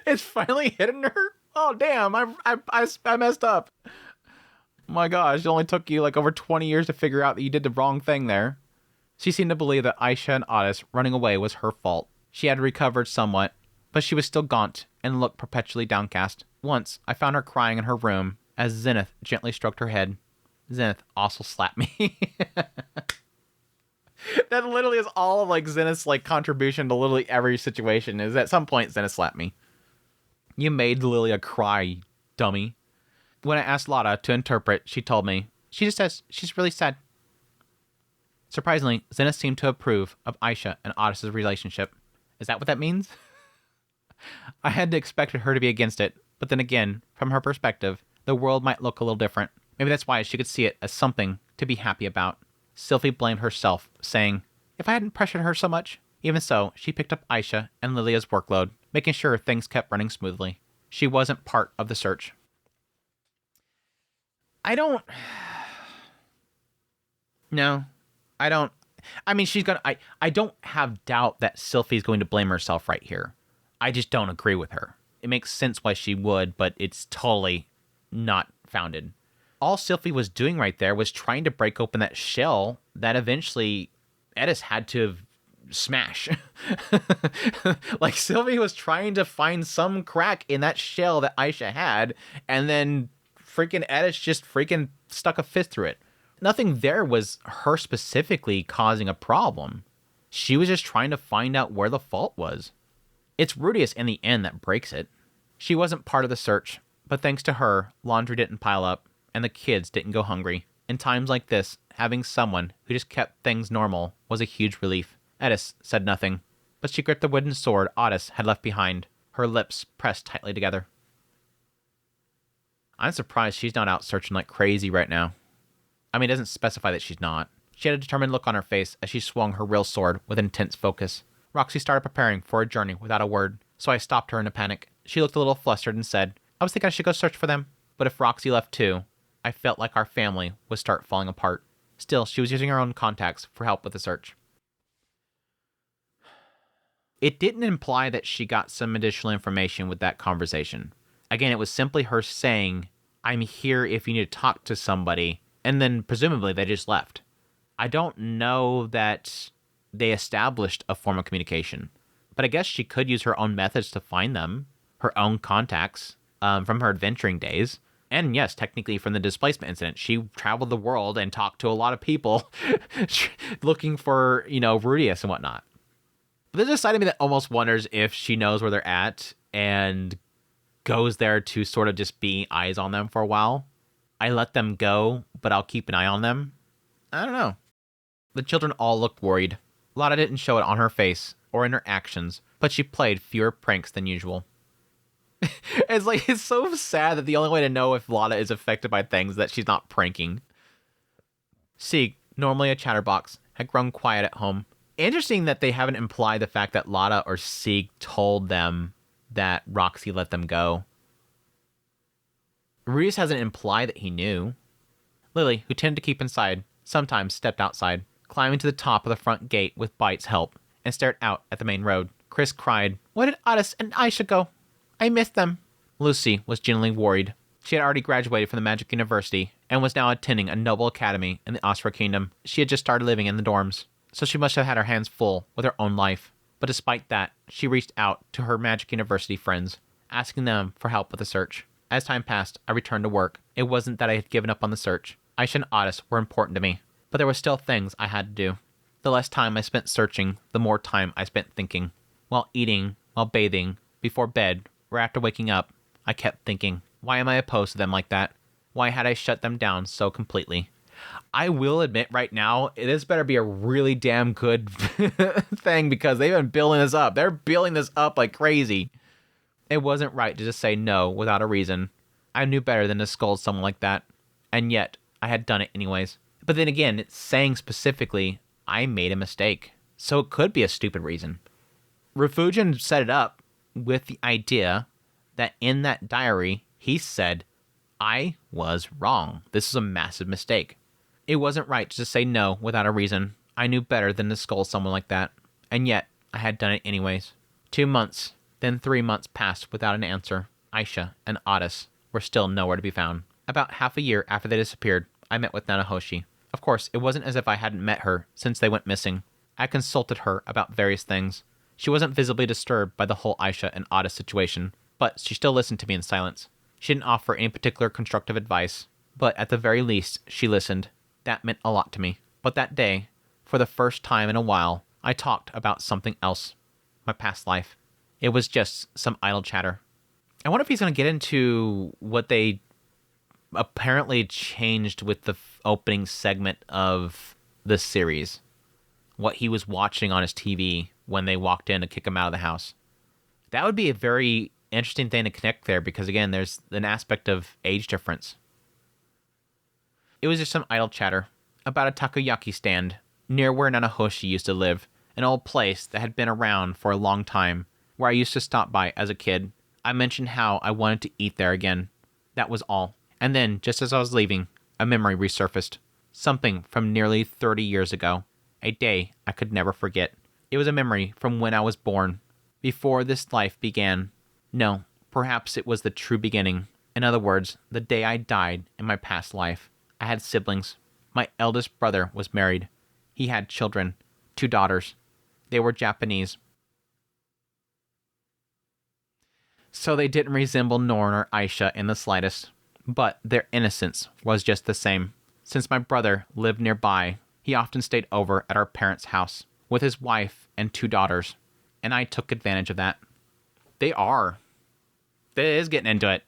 It's finally hitting her? Oh, damn, I messed up. My gosh, it only took you like over 20 years to figure out that you did the wrong thing there. She seemed to believe that Aisha and Otis running away was her fault. She had recovered somewhat, but she was still gaunt and looked perpetually downcast. Once, I found her crying in her room as Zenith gently stroked her head. Zenith also slapped me. That literally is all of like Zenith's like contribution to literally every situation is at some point Zenith slapped me. You made Lilia cry, dummy. When I asked Lotta to interpret, she told me, she just says she's really sad. Surprisingly, Zenith seemed to approve of Aisha and Otis's relationship. Is that what that means? I hadn't expected her to be against it, but then again, from her perspective, the world might look a little different. Maybe that's why she could see it as something to be happy about. Sylvie blamed herself, saying, if I hadn't pressured her so much. Even so, she picked up Aisha and Lilia's workload, making sure things kept running smoothly. She wasn't part of the search. No, I don't. I mean, I don't have doubt that Sylphie's going to blame herself right here. I just don't agree with her. It makes sense why she would, but it's totally not founded. All Sylphie was doing right there was trying to break open that shell that eventually Edis had to smash. Like, Sylvie was trying to find some crack in that shell that Aisha had, and then freaking Edis just freaking stuck a fist through it. Nothing there was her specifically causing a problem. She was just trying to find out where the fault was. It's Rudius in the end that breaks it. She wasn't part of the search, but thanks to her, laundry didn't pile up, and the kids didn't go hungry. In times like this, having someone who just kept things normal was a huge relief. Edis said nothing, but she gripped the wooden sword Otis had left behind, her lips pressed tightly together. I'm surprised she's not out searching like crazy right now. I mean, it doesn't specify that she's not. She had a determined look on her face as she swung her real sword with intense focus. Roxy started preparing for a journey without a word, so I stopped her in a panic. She looked a little flustered and said, I was thinking I should go search for them, but if Roxy left too, I felt like our family would start falling apart. Still, she was using her own contacts for help with the search. It didn't imply that she got some additional information with that conversation. Again, it was simply her saying, I'm here if you need to talk to somebody, and then presumably they just left. I don't know that they established a form of communication, but I guess she could use her own methods to find them, her own contacts from her adventuring days. And yes, technically from the displacement incident, she traveled the world and talked to a lot of people looking for, Rudius and whatnot. But there's a side of me that almost wonders if she knows where they're at and goes there to sort of just be eyes on them for a while. I let them go, but I'll keep an eye on them. I don't know. The children all looked worried. Lotta didn't show it on her face or in her actions, but she played fewer pranks than usual. It's so sad that the only way to know if Lotta is affected by things is that she's not pranking. Sieg, normally a chatterbox, had grown quiet at home. Interesting that they haven't implied the fact that Lotta or Sieg told them that Roxy let them go. Rudius hasn't implied that he knew. Lily, who tended to keep inside, sometimes stepped outside, climbing to the top of the front gate with Bite's help, and stared out at the main road. Chris cried, "Where did Otis and Aisha go? I missed them." Lucy was genuinely worried. She had already graduated from the Magic University and was now attending a noble academy in the Ostra Kingdom. She had just started living in the dorms, so she must have had her hands full with her own life. But despite that, she reached out to her Magic University friends, asking them for help with the search. As time passed, I returned to work. It wasn't that I had given up on the search. Aisha and Otis were important to me, but there were still things I had to do. The less time I spent searching, the more time I spent thinking. While eating, while bathing, before bed, or after waking up, I kept thinking, why am I opposed to them like that? Why had I shut them down so completely? I will admit right now, this better be a really damn good thing because they've been building this up. They're building this up like crazy. It wasn't right to just say no without a reason. I knew better than to scold someone like that. And yet, I had done it anyways. But then again, it's saying specifically, I made a mistake. So it could be a stupid reason. Refugien set it up with the idea that in that diary, he said, I was wrong. This is a massive mistake. It wasn't right to just say no without a reason. I knew better than to scold someone like that. And yet, I had done it anyways. 2 months, then 3 months passed without an answer. Aisha and Otis were still nowhere to be found. About half a year after they disappeared, I met with Nanahoshi. Of course, it wasn't as if I hadn't met her since they went missing. I consulted her about various things. She wasn't visibly disturbed by the whole Aisha and Otis situation, but she still listened to me in silence. She didn't offer any particular constructive advice, but at the very least, she listened. That meant a lot to me. But that day, for the first time in a while, I talked about something else. My past life. It was just some idle chatter. I wonder if he's going to get into what they apparently changed with the opening segment of the series. What he was watching on his TV when they walked in to kick him out of the house. That would be a very interesting thing to connect there because, again, there's an aspect of age difference. It was just some idle chatter about a takoyaki stand near where Nanahoshi used to live, an old place that had been around for a long time, where I used to stop by as a kid. I mentioned how I wanted to eat there again. That was all. And then, just as I was leaving, a memory resurfaced. Something from nearly 30 years ago. A day I could never forget. It was a memory from when I was born, before this life began. No, perhaps it was the true beginning. In other words, the day I died in my past life. I had siblings. My eldest brother was married. He had children, 2 daughters. They were Japanese. So they didn't resemble Norn or Aisha in the slightest, but their innocence was just the same. Since my brother lived nearby, he often stayed over at our parents' house with his wife and 2 daughters, and I took advantage of that. They is getting into it.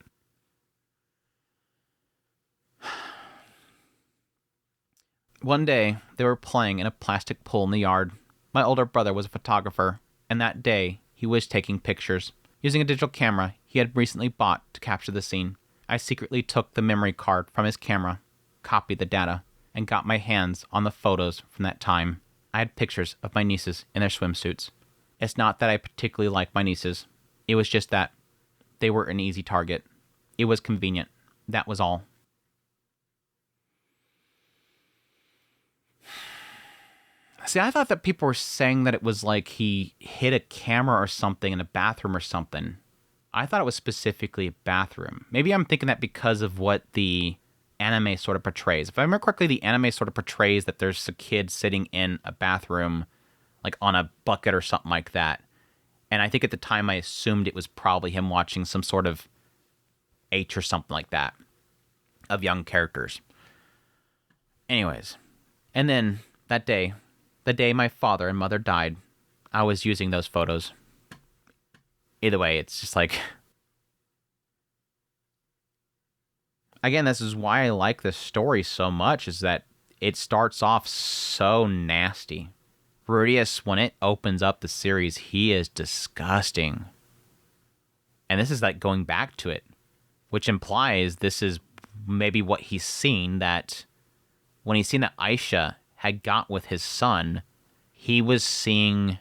One day, they were playing in a plastic pool in the yard. My older brother was a photographer, and that day, he was taking pictures. Using a digital camera he had recently bought to capture the scene, I secretly took the memory card from his camera, copied the data, and got my hands on the photos from that time. I had pictures of my nieces in their swimsuits. It's not that I particularly like my nieces. It was just that they were an easy target. It was convenient. That was all. See, I thought that people were saying that it was like he hid a camera or something in a bathroom or something. I thought it was specifically a bathroom. Maybe I'm thinking that because of what the anime sort of portrays. If I remember correctly, the anime sort of portrays that there's a kid sitting in a bathroom, like on a bucket or something like that. And I think at the time I assumed it was probably him watching some sort of H or something like that of young characters. Anyways, and then that day, the day my father and mother died, I was using those photos. Either way, it's just like... Again, this is why I like this story so much, is that it starts off so nasty. Rudius, when it opens up the series, he is disgusting. And this is like going back to it, which implies this is maybe what he's seen, that when he's seen that Aisha had got with his son, he was seeing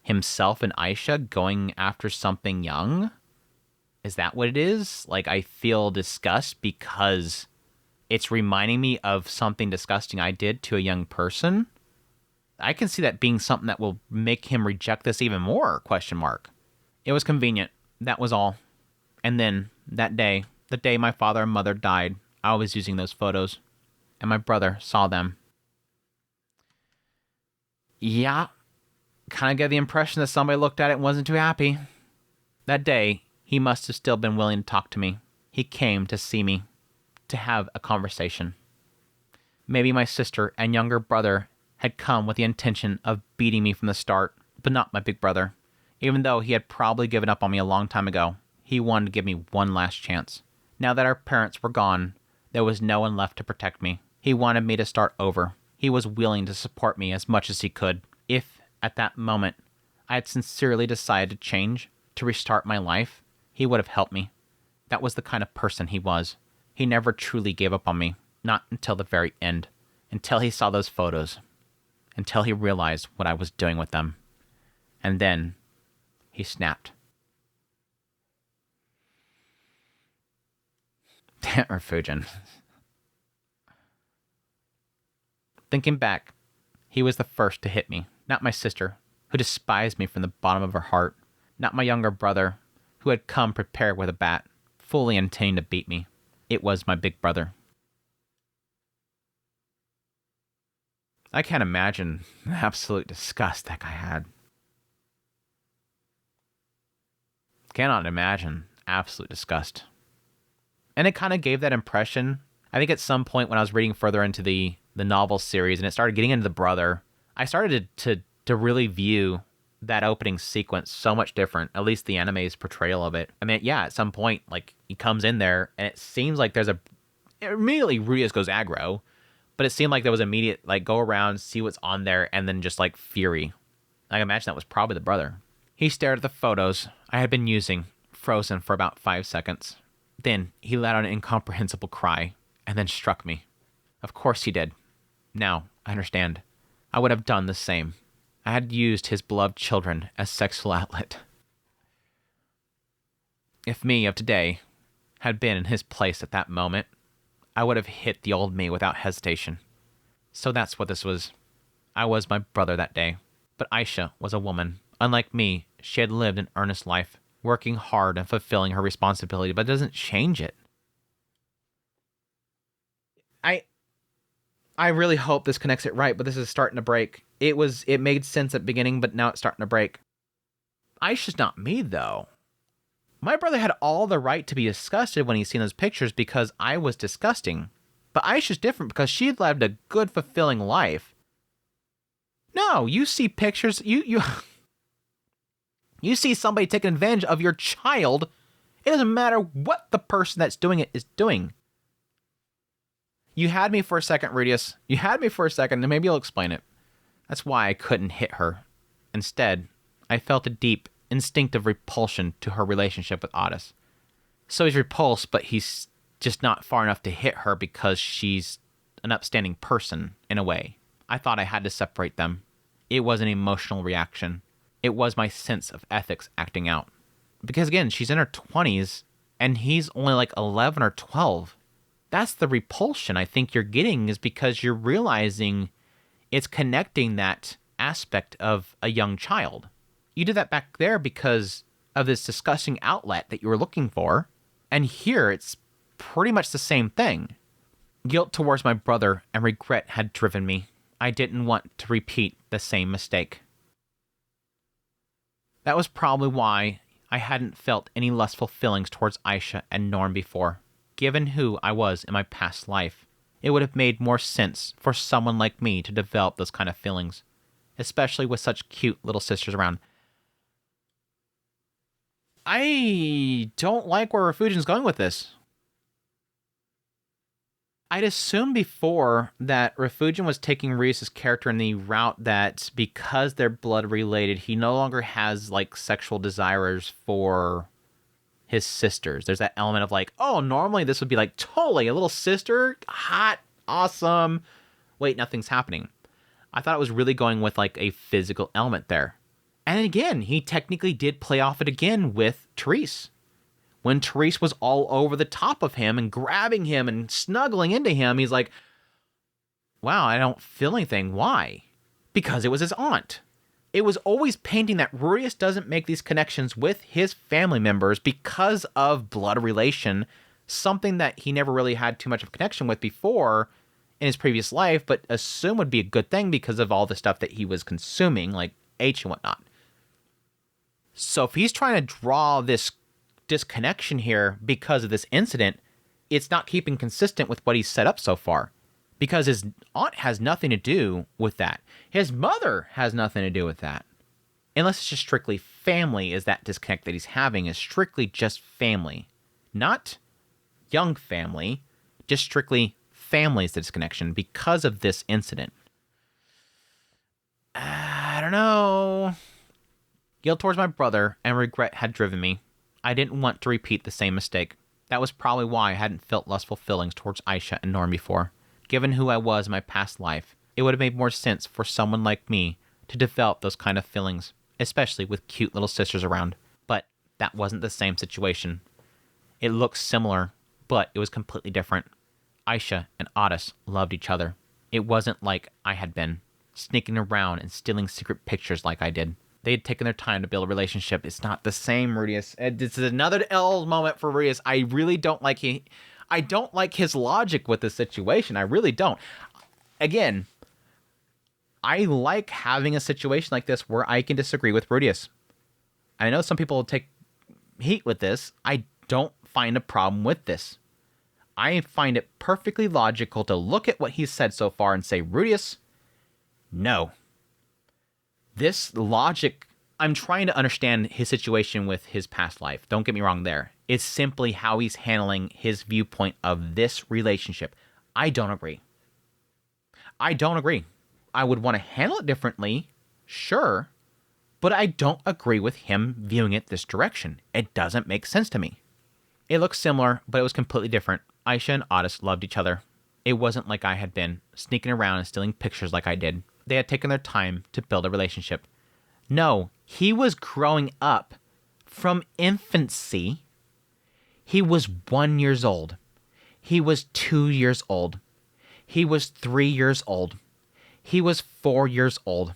himself and Aisha going after something young? Is that what it is? Like, I feel disgust because it's reminding me of something disgusting I did to a young person, I can see that being something that will make him reject this even more, question mark. It was convenient. That was all. And then, that day, the day my father and mother died, I was using those photos, and my brother saw them. Yeah, kind of get the impression that somebody looked at it and wasn't too happy. That day, he must have still been willing to talk to me. He came to see me, to have a conversation. Maybe my sister and younger brother had come with the intention of beating me from the start, but not my big brother. Even though he had probably given up on me a long time ago, he wanted to give me one last chance. Now that our parents were gone, there was no one left to protect me. He wanted me to start over. He was willing to support me as much as he could. If, at that moment, I had sincerely decided to change, to restart my life, he would have helped me. That was the kind of person he was. He never truly gave up on me, not until the very end, until he saw those photos, until he realized what I was doing with them. And then, he snapped. Damn, Refugin. Thinking back, he was the first to hit me, not my sister, who despised me from the bottom of her heart, not my younger brother, who had come prepared with a bat, fully intending to beat me. It was my big brother. I can't imagine the absolute disgust that guy had. Cannot imagine absolute disgust. And it kind of gave that impression. I think at some point when I was reading further into the novel series and it started getting into the brother, I started to really view that opening sequence so much different, at least the anime's portrayal of it. I mean, yeah, at some point, like, he comes in there and it seems like immediately Rudius goes aggro, but it seemed like there was immediate, like, go around, see what's on there, and then just, like, fury. I imagine that was probably the brother. He stared at the photos I had been using, frozen for about 5 seconds. Then he let out an incomprehensible cry, and then struck me. Of course he did. Now, I understand. I would have done the same. I had used his beloved children as sexual outlet. If me of today had been in his place at that moment, I would have hit the old me without hesitation. So that's what this was. I was my brother that day. But Aisha was a woman. Unlike me, she had lived an earnest life, working hard and fulfilling her responsibility, but it doesn't change it. I really hope this connects it right, but this is starting to break. It made sense at the beginning, but now it's starting to break. Aisha's not me, though. My brother had all the right to be disgusted when he's seen those pictures because I was disgusting. But Aisha's different because she lived a good, fulfilling life. No, you see pictures, you see somebody taking advantage of your child. It doesn't matter what the person that's doing it is doing. You had me for a second, Rudius. You had me for a second, and maybe you'll explain it. That's why I couldn't hit her. Instead, I felt a deep, instinctive repulsion to her relationship with Otis. So he's repulsed, but he's just not far enough to hit her because she's an upstanding person, in a way. I thought I had to separate them. It was an emotional reaction. It was my sense of ethics acting out. Because again, she's in her 20s, and he's only like 11 or 12. That's the repulsion I think you're getting, is because you're realizing it's connecting that aspect of a young child. You did that back there because of this disgusting outlet that you were looking for, and here it's pretty much the same thing. Guilt towards my brother and regret had driven me. I didn't want to repeat the same mistake. That was probably why I hadn't felt any lustful feelings towards Aisha and Norm before. Given who I was in my past life, it would have made more sense for someone like me to develop those kind of feelings, especially with such cute little sisters around. I don't like where Refugian's going with this. I'd assumed before that Refugian was taking Reus's character in the route that because they're blood related, he no longer has like sexual desires for his sisters. There's that element of like, oh, normally this would be like totally a little sister, hot, awesome. Wait, nothing's happening. I thought it was really going with like a physical element there. And again, he technically did play off it again with Therese. When Therese was all over the top of him and grabbing him and snuggling into him, he's like, wow, I don't feel anything. Why? Because it was his aunt. It was always painting that Rudius doesn't make these connections with his family members because of blood relation, something that he never really had too much of a connection with before in his previous life, but assumed would be a good thing because of all the stuff that he was consuming, like H and whatnot. So if he's trying to draw this disconnection here because of this incident, it's not keeping consistent with what he's set up so far. Because his aunt has nothing to do with that. His mother has nothing to do with that. Unless it's just strictly family is that disconnect that he's having is strictly just family. Not young family, just strictly family's disconnection because of this incident. I don't know. Guilt towards my brother and regret had driven me. I didn't want to repeat the same mistake. That was probably why I hadn't felt lustful feelings towards Aisha and Norm before. Given who I was in my past life, it would have made more sense for someone like me to develop those kind of feelings, especially with cute little sisters around. But that wasn't the same situation. It looked similar, but it was completely different. Aisha and Otis loved each other. It wasn't like I had been, sneaking around and stealing secret pictures like I did. They had taken their time to build a relationship. It's not the same, Rudius. This is another L moment for Rudius. I really don't like I don't like his logic with this situation. I really don't. Again, I like having a situation like this where I can disagree with Rudius. I know some people will take heat with this. I don't find a problem with this. I find it perfectly logical to look at what he's said so far and say, Rudius, no. This logic, I'm trying to understand his situation with his past life. Don't get me wrong there. It's simply how he's handling his viewpoint of this relationship. I don't agree. I don't agree. I would want to handle it differently, sure, but I don't agree with him viewing it this direction. It doesn't make sense to me. It looks similar, but it was completely different. Aisha and Otis loved each other. It wasn't like I had been sneaking around and stealing pictures like I did. They had taken their time to build a relationship. No, he was growing up from infancy. He was 1 year old. He was 2 years old. He was 3 years old. He was 4 years old.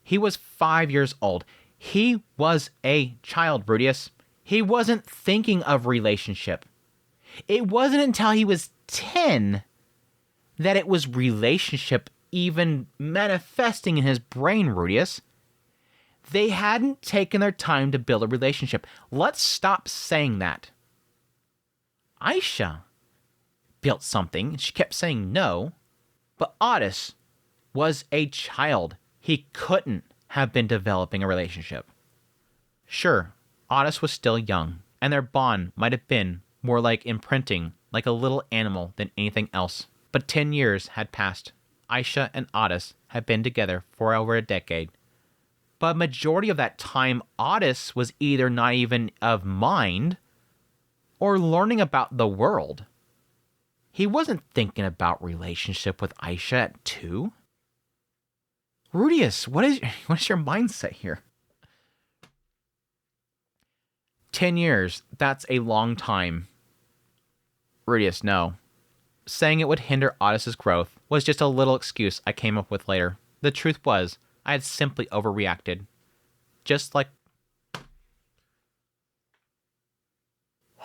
He was 5 years old. He was a child, Rudius. He wasn't thinking of relationship. It wasn't until he was 10 that it was relationship even manifesting in his brain, Rudius. They hadn't taken their time to build a relationship. Let's stop saying that. Aisha built something, and she kept saying no, but Otis was a child. He couldn't have been developing a relationship. Sure, Otis was still young, and their bond might have been more like imprinting, like a little animal than anything else. But 10 years had passed. Aisha and Otis had been together for over a decade. But majority of that time, Otis was either not even of mind or learning about the world. He wasn't thinking about relationship with Aisha at 2. Rudius, what is your mindset here? 10 years, that's a long time. Rudius, no. Saying it would hinder Otis's growth was just a little excuse I came up with later. The truth was, I had simply overreacted. Just like...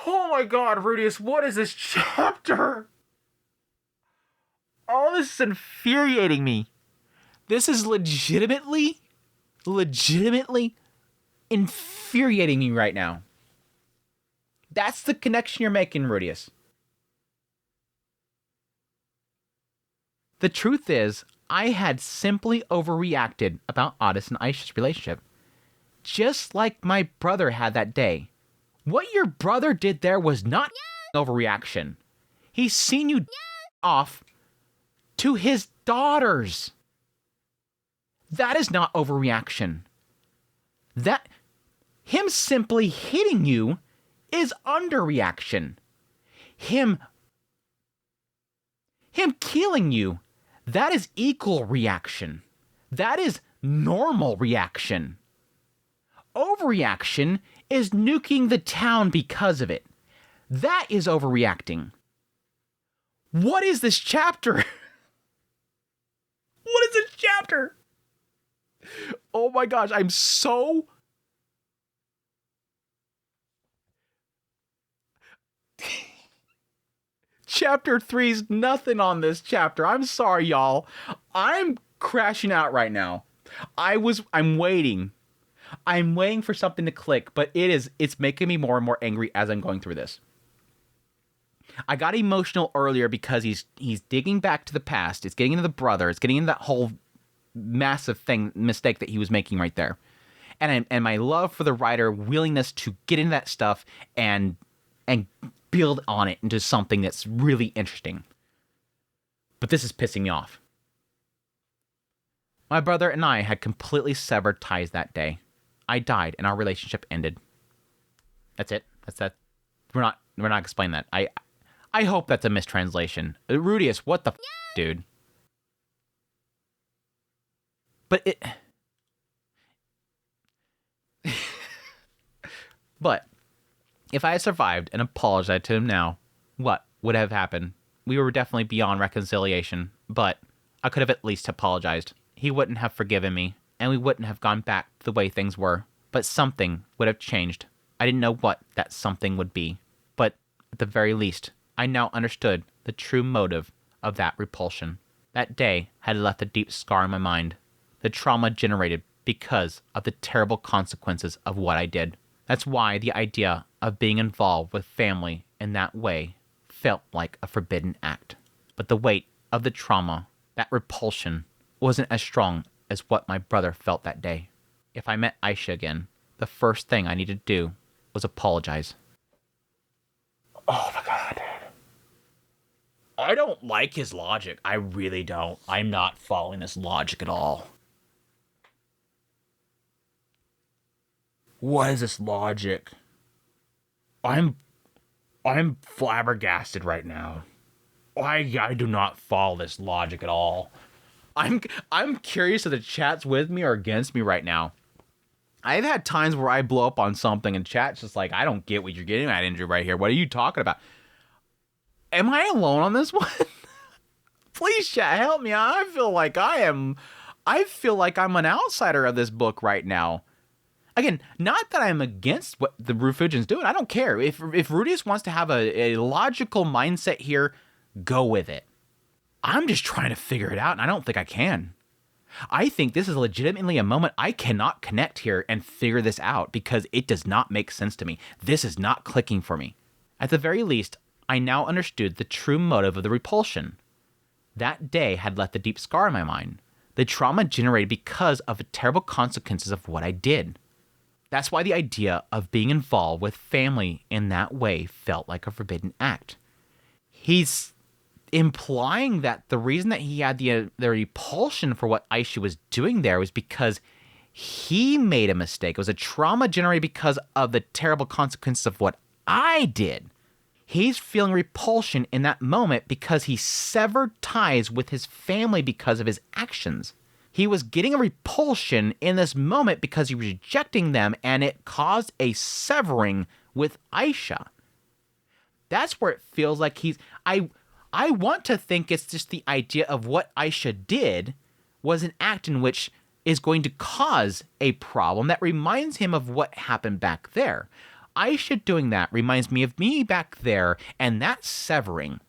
Oh my god, Rudius, what is this chapter? Oh, this is infuriating me. This is legitimately infuriating me right now. That's the connection you're making, Rudius. The truth is, I had simply overreacted about Otis and Aisha's relationship. Just like my brother had that day. What your brother did there was not overreaction. He's seen you off to his daughters. That is not overreaction. That, him simply hitting you is underreaction. Him killing you, that is equal reaction. That is normal reaction. Overreaction is nuking the town because of it. That is overreacting. What is this chapter? What is this chapter? Oh my gosh, I'm so... Chapter 3's nothing on this chapter. I'm sorry, y'all. I'm crashing out right now. I'm waiting. I'm waiting for something to click, but it's making me more and more angry as I'm going through this. I got emotional earlier because he's digging back to the past. It's getting into the brother. It's getting into that whole massive mistake that he was making right there. And my love for the writer, willingness to get into that stuff and build on it into something that's really interesting. But this is pissing me off. My brother and I had completely severed ties that day. I died and our relationship ended. That's it. That's that. We're not explaining that. I hope that's a mistranslation. Rudius, what the dude? But it... But if I had survived and apologized to him now, what would have happened? We were definitely beyond reconciliation, but I could have at least apologized. He wouldn't have forgiven me, and we wouldn't have gone back to the way things were. But something would have changed. I didn't know what that something would be. But at the very least, I now understood the true motive of that repulsion. That day had left a deep scar in my mind. The trauma generated because of the terrible consequences of what I did. That's why the idea of being involved with family in that way felt like a forbidden act. But the weight of the trauma, that repulsion, wasn't as strong as what my brother felt that day. If I met Aisha again, the first thing I needed to do was apologize. Oh my god. I don't like his logic. I really don't. I'm not following this logic at all. What is this logic? I'm flabbergasted right now. I do not follow this logic at all. I'm curious if the chat's with me or against me right now. I've had times where I blow up on something and chat's just like, I don't get what you're getting at, Andrew, right here. What are you talking about? Am I alone on this one? Please, chat, help me. I feel like I'm an outsider of this book right now. Again, not that I'm against what the Rufujin's doing. I don't care. If Rudius wants to have a logical mindset here, go with it. I'm just trying to figure it out, and I don't think I can. I think this is legitimately a moment I cannot connect here and figure this out because it does not make sense to me. This is not clicking for me. At the very least, I now understood the true motive of the repulsion. That day had left a deep scar in my mind. The trauma generated because of the terrible consequences of what I did. That's why the idea of being involved with family in that way felt like a forbidden act. He's implying that the reason that he had the repulsion for what Aisha was doing there was because he made a mistake. It was a trauma generated because of the terrible consequences of what I did. He's feeling repulsion in that moment because he severed ties with his family because of his actions. He was getting a repulsion in this moment because he was rejecting them, and it caused a severing with Aisha. That's where it feels like I want to think it's just the idea of what Aisha did was an act in which is going to cause a problem that reminds him of what happened back there. Aisha doing that reminds me of me back there and that severing.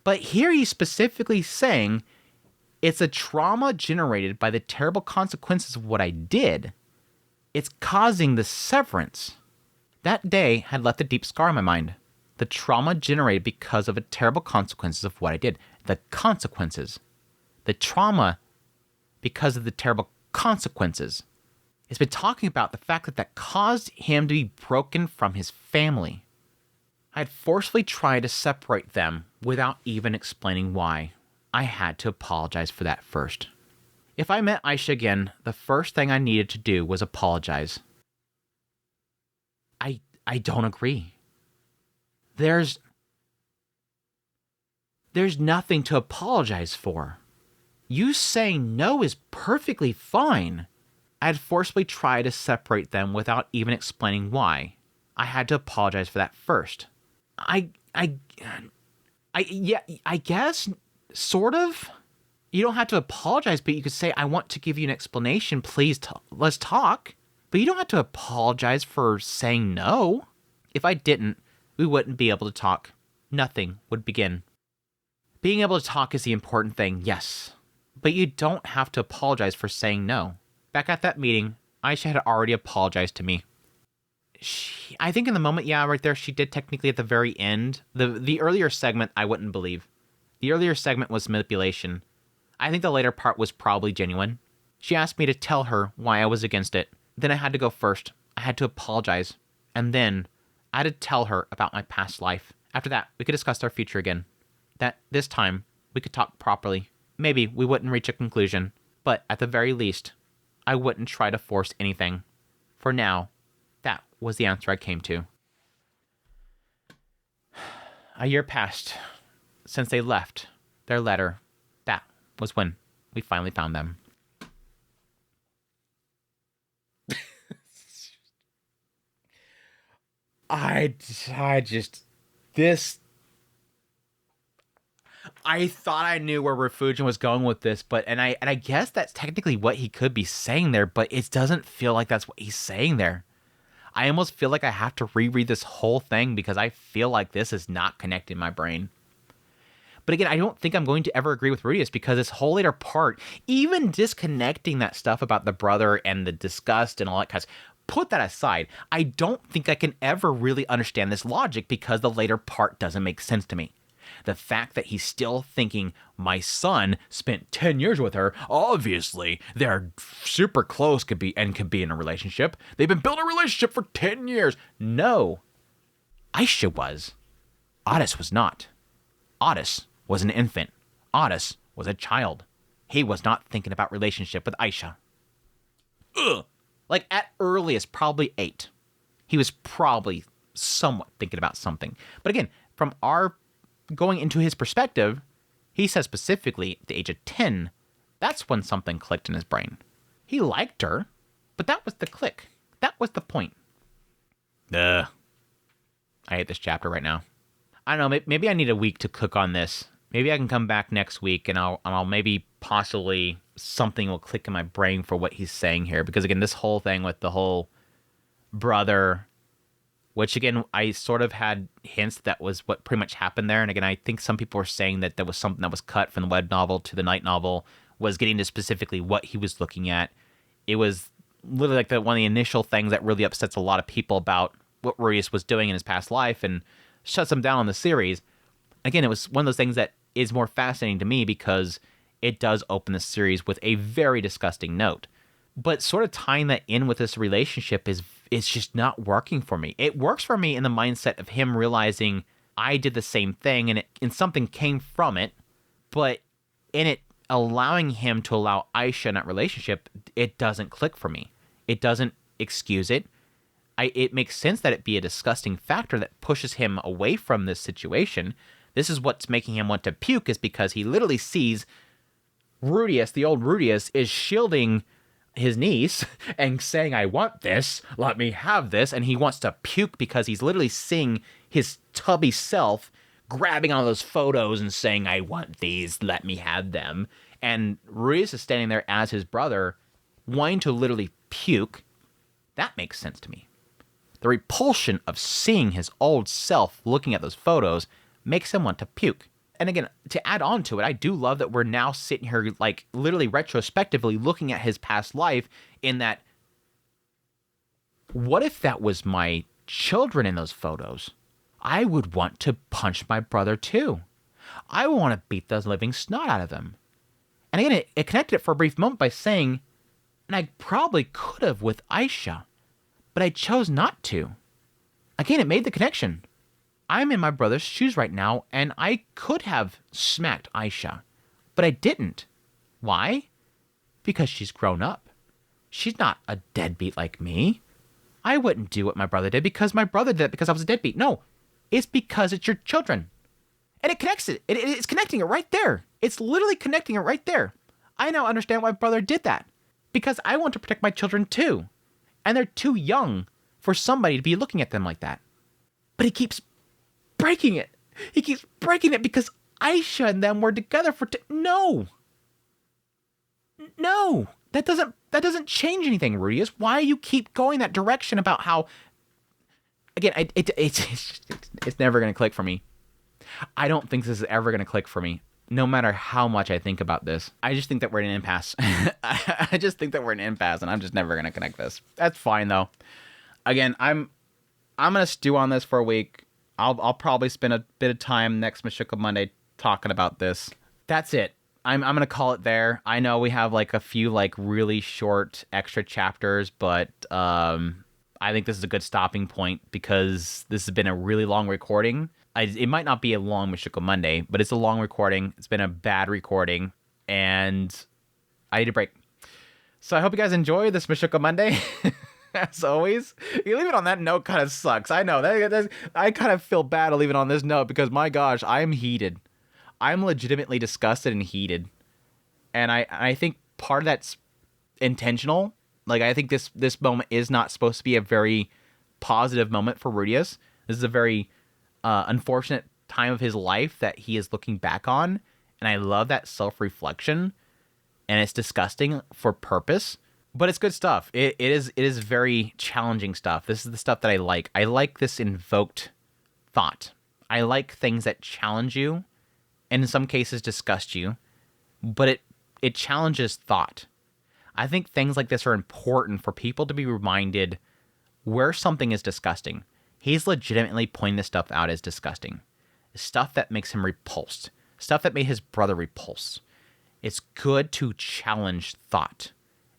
But here he's specifically saying it's a trauma generated by the terrible consequences of what I did. It's causing the severance. That day had left a deep scar in my mind. The trauma generated because of the terrible consequences of what I did. The consequences. The trauma because of the terrible consequences. It's been talking about the fact that caused him to be broken from his family. I had forcefully tried to separate them without even explaining why. I had to apologize for that first. If I met Aisha again, the first thing I needed to do was apologize. I don't agree. There's nothing to apologize for. You saying no is perfectly fine. I had forcibly tried to separate them without even explaining why. I had to apologize for that first. I yeah, I guess sort of. You don't have to apologize, but you could say, I want to give you an explanation. Please, let's talk. But you don't have to apologize for saying no. If I didn't, we wouldn't be able to talk. Nothing would begin. Being able to talk is the important thing, yes. But you don't have to apologize for saying no. Back at that meeting, Aisha had already apologized to me. I think in the moment, yeah, right there, she did technically at the very end. The earlier segment, I wouldn't believe. The earlier segment was manipulation. I think the later part was probably genuine. She asked me to tell her why I was against it. Then I had to go first. I had to apologize. And then I had to tell her about my past life. After that, we could discuss our future again. That this time, we could talk properly. Maybe we wouldn't reach a conclusion. But at the very least, I wouldn't try to force anything. For now, that was the answer I came to. A year passed since they left their letter. That was when we finally found them. I thought I knew where Refugio was going with this, but I guess that's technically what he could be saying there, but it doesn't feel like that's what he's saying there. I almost feel like I have to reread this whole thing because I feel like this is not connecting my brain. But again, I don't think I'm going to ever agree with Rudius because this whole later part, even disconnecting that stuff about the brother and the disgust and all that kind of stuff, put that aside, I don't think I can ever really understand this logic because the later part doesn't make sense to me. The fact that he's still thinking, my son spent 10 years with her, obviously they're super close, could be in a relationship. They've been building a relationship for 10 years. No. Aisha was. Otis was not. Otis was an infant. Otis was a child. He was not thinking about relationship with Aisha. Ugh. Like at earliest, probably 8. He was probably somewhat thinking about something. But again, from our going into his perspective, he says specifically at the age of 10, that's when something clicked in his brain. He liked her, but that was the click. That was the point. Ugh. I hate this chapter right now. I don't know, maybe I need a week to cook on this. Maybe I can come back next week and I'll maybe possibly something will click in my brain for what he's saying here. Because again, this whole thing with the whole brother, which again, I sort of had hints that was what pretty much happened there. And again, I think some people were saying that there was something that was cut from the web novel to the night novel, was getting to specifically what he was looking at. It was literally like one of the initial things that really upsets a lot of people about what Rudius was doing in his past life and shuts him down on the series. Again, it was one of those things that is more fascinating to me because it does open the series with a very disgusting note. But sort of tying that in with this relationship is just not working for me. It works for me in the mindset of him realizing I did the same thing and something came from it, but in it allowing him to allow Aisha in that relationship, it doesn't click for me. It doesn't excuse it. It makes sense that it be a disgusting factor that pushes him away from this situation. This is what's making him want to puke, is because he literally sees Rudius, the old Rudius, is shielding his niece and saying, I want this, let me have this, and he wants to puke because he's literally seeing his tubby self grabbing on those photos and saying, I want these, let me have them. And Rudius is standing there as his brother, wanting to literally puke. That makes sense to me. The repulsion of seeing his old self looking at those photos makes him want to puke. And again, to add on to it, I do love that we're now sitting here, like, literally retrospectively looking at his past life in that, what if that was my children in those photos? I would want to punch my brother too. I would want to beat the living snot out of them. And again, it connected it for a brief moment by saying, and I probably could have with Aisha, but I chose not to. Again, it made the connection. I'm in my brother's shoes right now, and I could have smacked Aisha, but I didn't. Why? Because she's grown up. She's not a deadbeat like me. I wouldn't do what my brother did because my brother did it because I was a deadbeat. No, it's because it's your children. And it connects it. It's connecting it right there. It's literally connecting it right there. I now understand why my brother did that. Because I want to protect my children too. And they're too young for somebody to be looking at them like that. But he keeps breaking it. He keeps breaking it because Aisha and them were together for no. No. That doesn't change anything, Rudius. Why you keep going that direction about how again, it's never going to click for me. I don't think this is ever going to click for me. No matter how much I think about this, I just think that we're in an impasse. I just think that we're in an impasse, and I'm just never gonna connect this. That's fine though. Again, I'm gonna stew on this for a week. I'll probably spend a bit of time next Mushoku Monday talking about this. That's it. I'm gonna call it there. I know we have like a few like really short extra chapters, but I think this is a good stopping point because this has been a really long recording. It might not be a long Mushoku Monday, but it's a long recording. It's been a bad recording, and I need a break. So I hope you guys enjoy this Mushoku Monday. As always, you leave it on that note kind of sucks. I know that I kind of feel bad to leave it on this note because my gosh, I'm heated. I'm legitimately disgusted and heated, and I think part of that's intentional. Like I think this moment is not supposed to be a very positive moment for Rudius. This is a very unfortunate time of his life that he is looking back on, and I love that self-reflection, and it's disgusting for purpose, but it's good stuff. It is very challenging stuff. This is the stuff that I like. I like this invoked thought. I like things that challenge you, and in some cases disgust you, but it challenges thought. I think things like this are important for people to be reminded where something is disgusting. He's legitimately pointing this stuff out as disgusting. Stuff that makes him repulsed. Stuff that made his brother repulsed. It's good to challenge thought.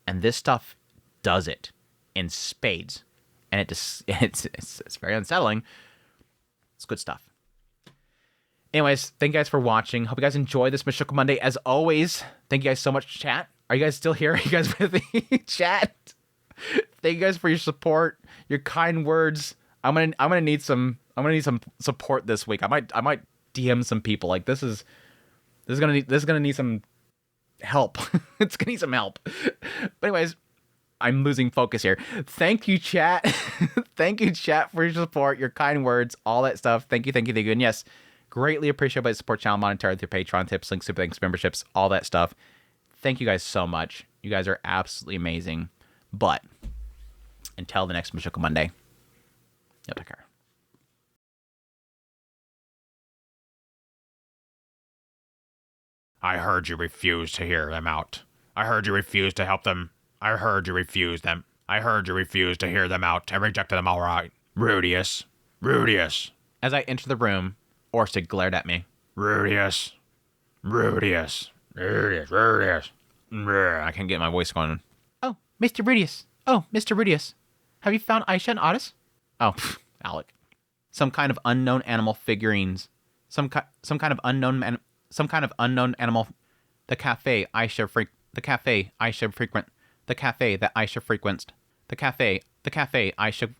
And this stuff does it in spades. And it's very unsettling. It's good stuff. Anyways, thank you guys for watching. Hope you guys enjoy this Mushoku Monday. As always, thank you guys so much, chat. Are you guys still here? Are you guys with me? Chat. Thank you guys for your support, your kind words. I'm gonna need some support this week. I might DM some people. Like this is gonna need some help. It's gonna need some help. But anyways, I'm losing focus here. Thank you, chat. Thank you, chat, for your support, your kind words, all that stuff. Thank you. And yes, greatly appreciate by support channel monetarily through Patreon tips, links, super thanks, memberships, all that stuff. Thank you guys so much. You guys are absolutely amazing. But until the next Mushoku Monday. You'll take care. I heard you refused to hear them out. I heard you refused to help them. I heard you refused them. I heard you refused to hear them out and rejected them outright. Rudius. Rudius. As I entered the room, Orsted glared at me. Rudius. Rudius. Rudius. Rudius. I can't get my voice going. Oh, Mr. Rudius. Oh, Mr. Rudius. Have you found Aisha and Otis? Oh, Alec. Some kind of unknown animal figurines. Some kind of unknown animal. The cafe Aisha frequent. The cafe that Aisha frequents. The cafe Aisha